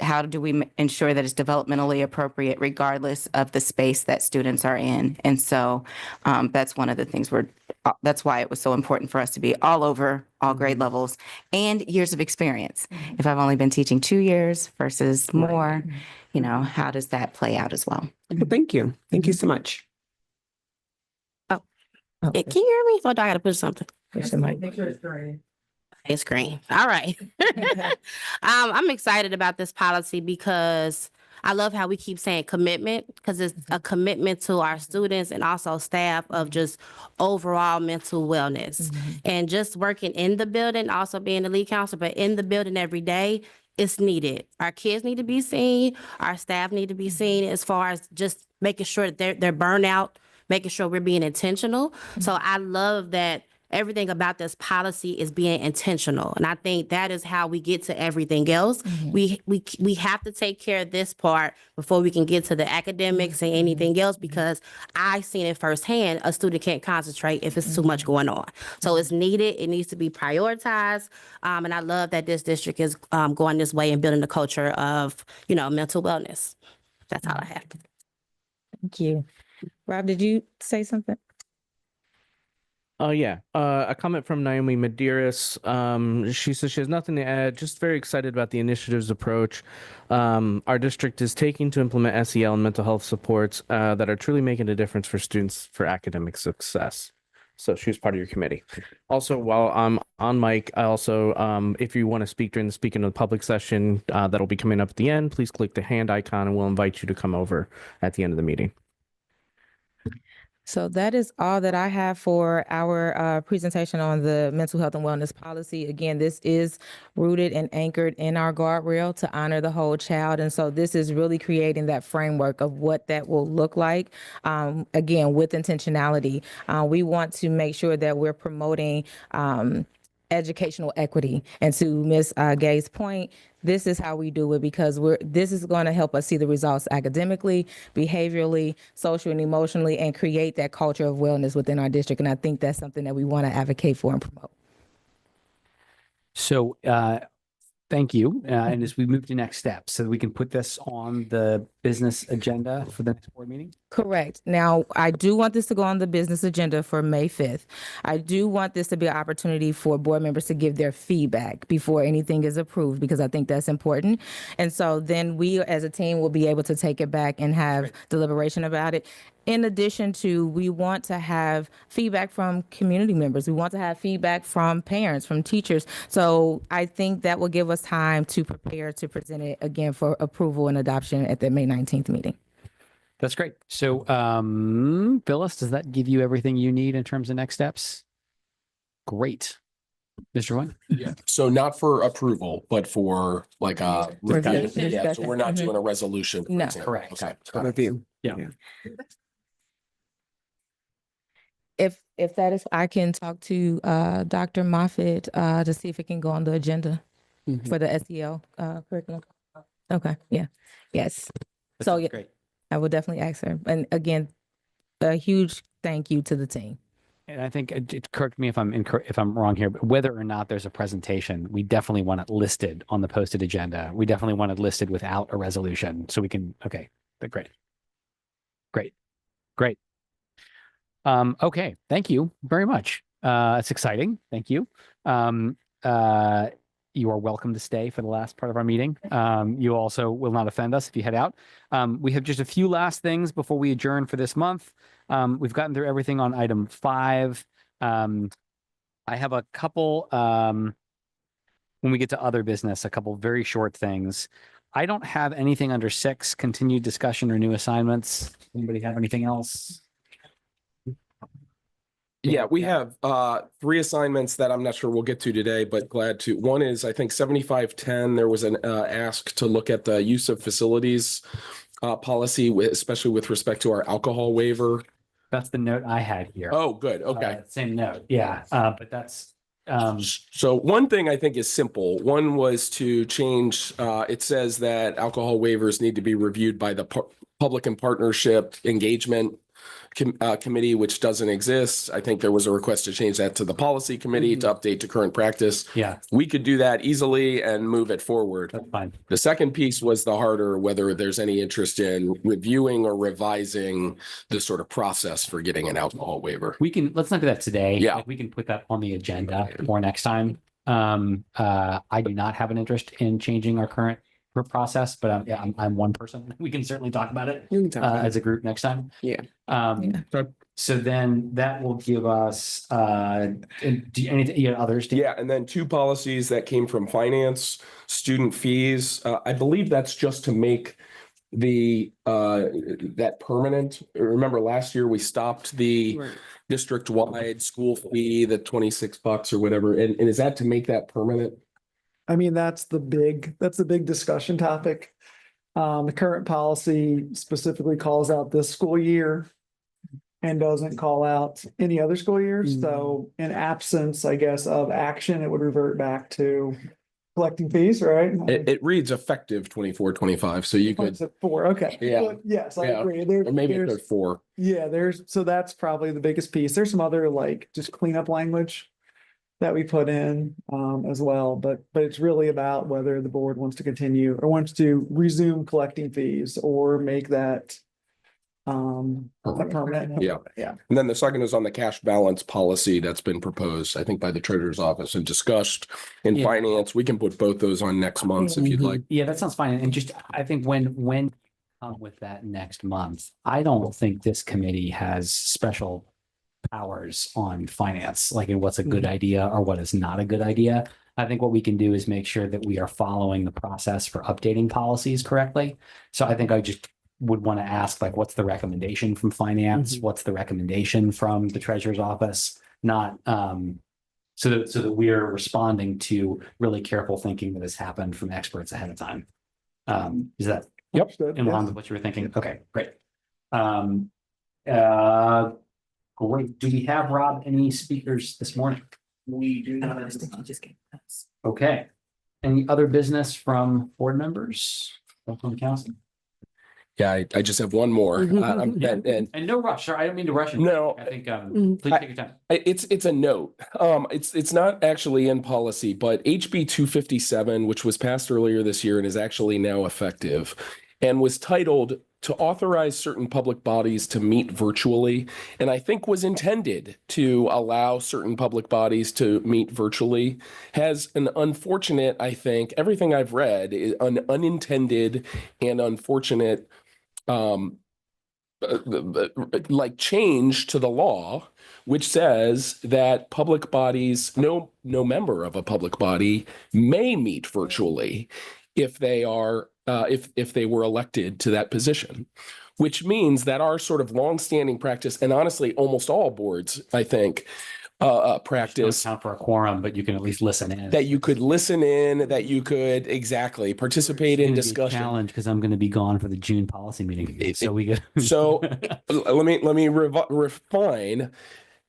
how do we ensure that it's developmentally appropriate regardless of the space that students are in? And so that's one of the things that's why it was so important for us to be all over, all grade levels and years of experience. If I've only been teaching 2 years versus more, how does that play out as well? Well, thank you. Thank you so much. Can you hear me? Or do I gotta push something? Push the mic. It's green. All right. I'm excited about this policy because I love how we keep saying commitment, because it's a commitment to our students and also staff of just overall mental wellness. And just working in the building, also being the lead counselor, but in the building every day, it's needed. Our kids need to be seen. Our staff need to be seen as far as just making sure that they're burnout, making sure we're being intentional. So I love that everything about this policy is being intentional. And I think that is how we get to everything else. We have to take care of this part before we can get to the academics and anything else, because I seen it firsthand. A student can't concentrate if it's too much going on. So it's needed. It needs to be prioritized. And I love that this district is going this way and building the culture of, mental wellness. That's all I have. Thank you. Rob, did you say something? Oh yeah, a comment from Naomi Medeiros. She says she has nothing to add, just very excited about the initiative's approach our district is taking to implement SEL and mental health supports that are truly making a difference for students for academic success. So she was part of your committee. Also, while I'm on mic, I also, if you want to speak during the speaking of the public session that'll be coming up at the end, please click the hand icon and we'll invite you to come over at the end of the meeting. So that is all that I have for our presentation on the mental health and wellness policy. Again, this is rooted and anchored in our guardrail to honor the whole child. And so this is really creating that framework of what that will look like, again, with intentionality. We want to make sure that we're promoting educational equity. And to Ms. Gay's point, this is how we do it, because this is going to help us see the results academically, behaviorally, socially, and emotionally, and create that culture of wellness within our district. And I think that's something that we want to advocate for and promote. So thank you. And as we move to next steps, so that we can put this on the business agenda for the next board meeting? Correct. Now, I do want this to go on the business agenda for May 5th. I do want this to be an opportunity for board members to give their feedback before anything is approved, because I think that's important. And so then we as a team will be able to take it back and have deliberation about it. In addition to, we want to have feedback from community members. We want to have feedback from parents, from teachers. So I think that will give us time to prepare to present it again for approval and adoption at the May 19th meeting. That's great. So Phyllis, does that give you everything you need in terms of next steps? Great. Mr. Wynn? Yeah. So not for approval, but for like a review. Discussion. Yeah. So we're not doing a resolution. for No. example. Correct. Okay. Review. Yeah. If that is, I can talk to Dr. Moffitt to see if it can go on the agenda for the SEL curriculum. Okay, yeah, yes. So yeah, Great. I will definitely ask her. And again, a huge thank you to the team. And I think, correct me if I'm wrong here, but whether or not there's a presentation, we definitely want it listed on the posted agenda. We definitely want it listed without a resolution, so we can, okay, but great. Okay, thank you very much. It's exciting. Thank you. You are welcome to stay for the last part of our meeting. You also will not offend us if you head out. We have just a few last things before we adjourn for this month. We've gotten through everything on item 5. I have a couple, when we get to other business, a couple very short things. I don't have anything under 6, continued discussion or new assignments. Anybody have anything else? Yeah, we have 3 assignments that I'm not sure we'll get to today, but glad to. One is, I think 7510, there was an ask to look at the use of facilities policy, especially with respect to our alcohol waiver. That's the note I had here. Oh, good. Okay. Same note. Yeah. But that's, So one thing I think is simple. One was to change, it says that alcohol waivers need to be reviewed by the Public and Partnership Engagement Committee, which doesn't exist. I think there was a request to change that to the Policy Committee to update to current practice. yeah, We could do that easily and move it forward. that's fine. The second piece was the harder, whether there's any interest in reviewing or revising the sort of process for getting an alcohol waiver. Let's look at that today. Yeah. Like, we can put that on the agenda for next time. I do not have an interest in changing our current process, but I'm one person. We can certainly talk about it as a group next time. Yeah. So So then that will give us, anything, others? Dan? Yeah, and then two policies that came from finance, student fees. I believe that's just to make the that permanent. Remember last year we stopped the Right. district-wide school fee, the $26 or whatever. And is that to make that permanent? I mean, that's the big discussion topic. The current policy specifically calls out this school year and doesn't call out any other school years. So in absence, I guess, of action, it would revert back to collecting fees, right? It reads effective 24-25, so you could, Four, okay. Yeah. But yes, I Yeah. agree. or maybe it's a 4. Yeah, so that's probably the biggest piece. There's some other like just cleanup language that we put in as well, but it's really about whether the board wants to continue or wants to resume collecting fees or make that a permanent. Yeah. Yeah. And then the second is on the cash balance policy that's been proposed, I think, by the treasurer's office and discussed in Yeah. finance. We can put both those on next month if you'd like. Yeah, that sounds fine. And just, I think when with that next month, I don't think this committee has special powers on finance, like in what's a good idea or what is not a good idea. I think what we can do is make sure that we are following the process for updating policies correctly. So I think I just would want to ask, like, what's the recommendation from finance? What's the recommendation from the treasurer's office? Not, so that we're responding to really careful thinking that has happened from experts ahead of time. Is that Understood, in yes. line with what you were thinking? Okay, great. Great. Do we have, Rob, any speakers this morning? We do not. Okay. Any other business from board members? Or from council? Yeah, I just have one more. And And no rush. Sorry, I don't mean to rush it. No. I think, Mm. please take your time. it's a note. It's not actually in policy, but HB 257, which was passed earlier this year and is actually now effective, and was titled to authorize certain public bodies to meet virtually, and I think was intended to allow certain public bodies to meet virtually, has an unfortunate, I think, everything I've read is an unintended and unfortunate like change to the law, which says that public bodies, no member of a public body may meet virtually if they are if they were elected to that position, which means that our sort of longstanding practice, and honestly, almost all boards, I think, practice Don't count for a quorum, but you can at least listen in. that you could listen in, that you could exactly participate in discussion. Challenge, because I'm going to be gone for the June policy meeting. So we get. So let me refine.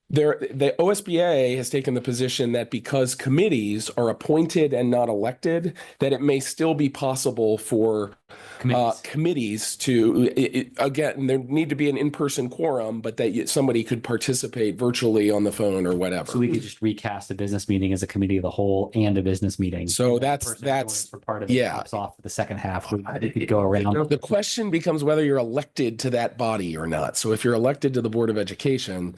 The OSBA has taken the position that because committees are appointed and not elected, that it may still be possible for committees to, again, there need to be an in-person quorum, but that somebody could participate virtually on the phone or whatever. So we could just recast a business meeting as a committee of the whole and a business meeting. So And that that's- person that's- joins for part of it, yeah. drops off for the second half. We could go around. The question becomes whether you're elected to that body or not. So if you're elected to the Board of Education,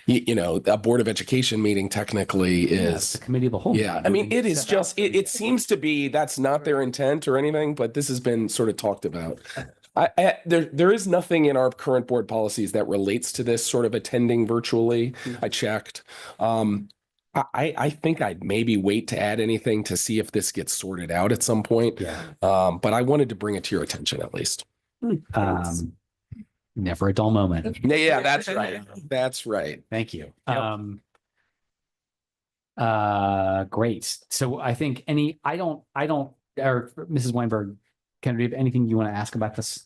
you know, a Board of Education meeting technically Yeah, it's is. the committee of the whole. Yeah, meeting. I mean, We it is step out. just, it seems to be, that's not their intent or anything, but this has been sort of talked about. There is nothing in our current board policies that relates to this sort of attending virtually. I checked. I think I'd maybe wait to add anything to see if this gets sorted out at some point. Yeah. But I wanted to bring it to your attention at least. Never a dull moment. Yeah, that's right. That's right. Thank you. Yep. Great. So I think or Mrs. Weinberg, Ken, do you have anything you want to ask about this?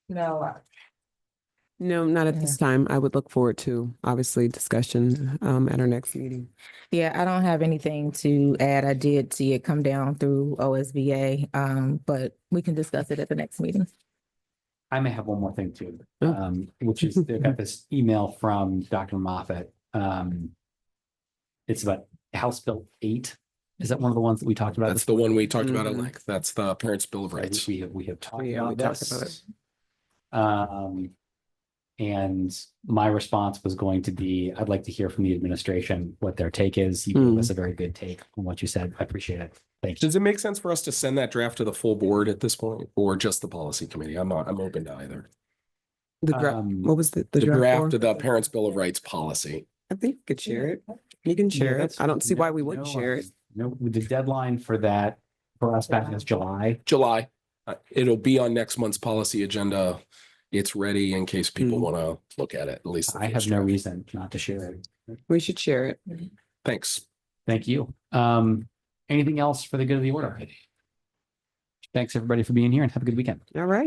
No. No, not at this time. I would look forward to, obviously, discussion at our next meeting. Yeah, I don't have anything to add. I did see it come down through OSBA, but we can discuss it at the next meeting. I may have one more thing too, Oh. which is they've got this email from Dr. Moffat. It's about House Bill 8. Is that one of the ones that we talked about? That's the one we talked about at Mhm. length. That's the Parents' Bill of Rights. We have talked Yeah, we about talked about this. And my response was going to be, I'd like to hear from the administration what their take is. You gave us a very good take on what you said. I appreciate it. Thank you. Does it make sense for us to send that draft to the full board at this point or just the policy committee? I'm open to either. The draft, what was the The draft for? of the Parents' Bill of Rights policy. I think you could share it. You can share it. that's- I don't see why we wouldn't no, share it. No, the deadline for that for us back is July. July. It'll be on next month's policy agenda. It's ready in case people Mhm. want to look at it, at least. the I have first no draft. reason not to share it. We should share it. Thanks. Thank you. Anything else for the good of the order? Thanks, everybody, for being here and have a good weekend. All right.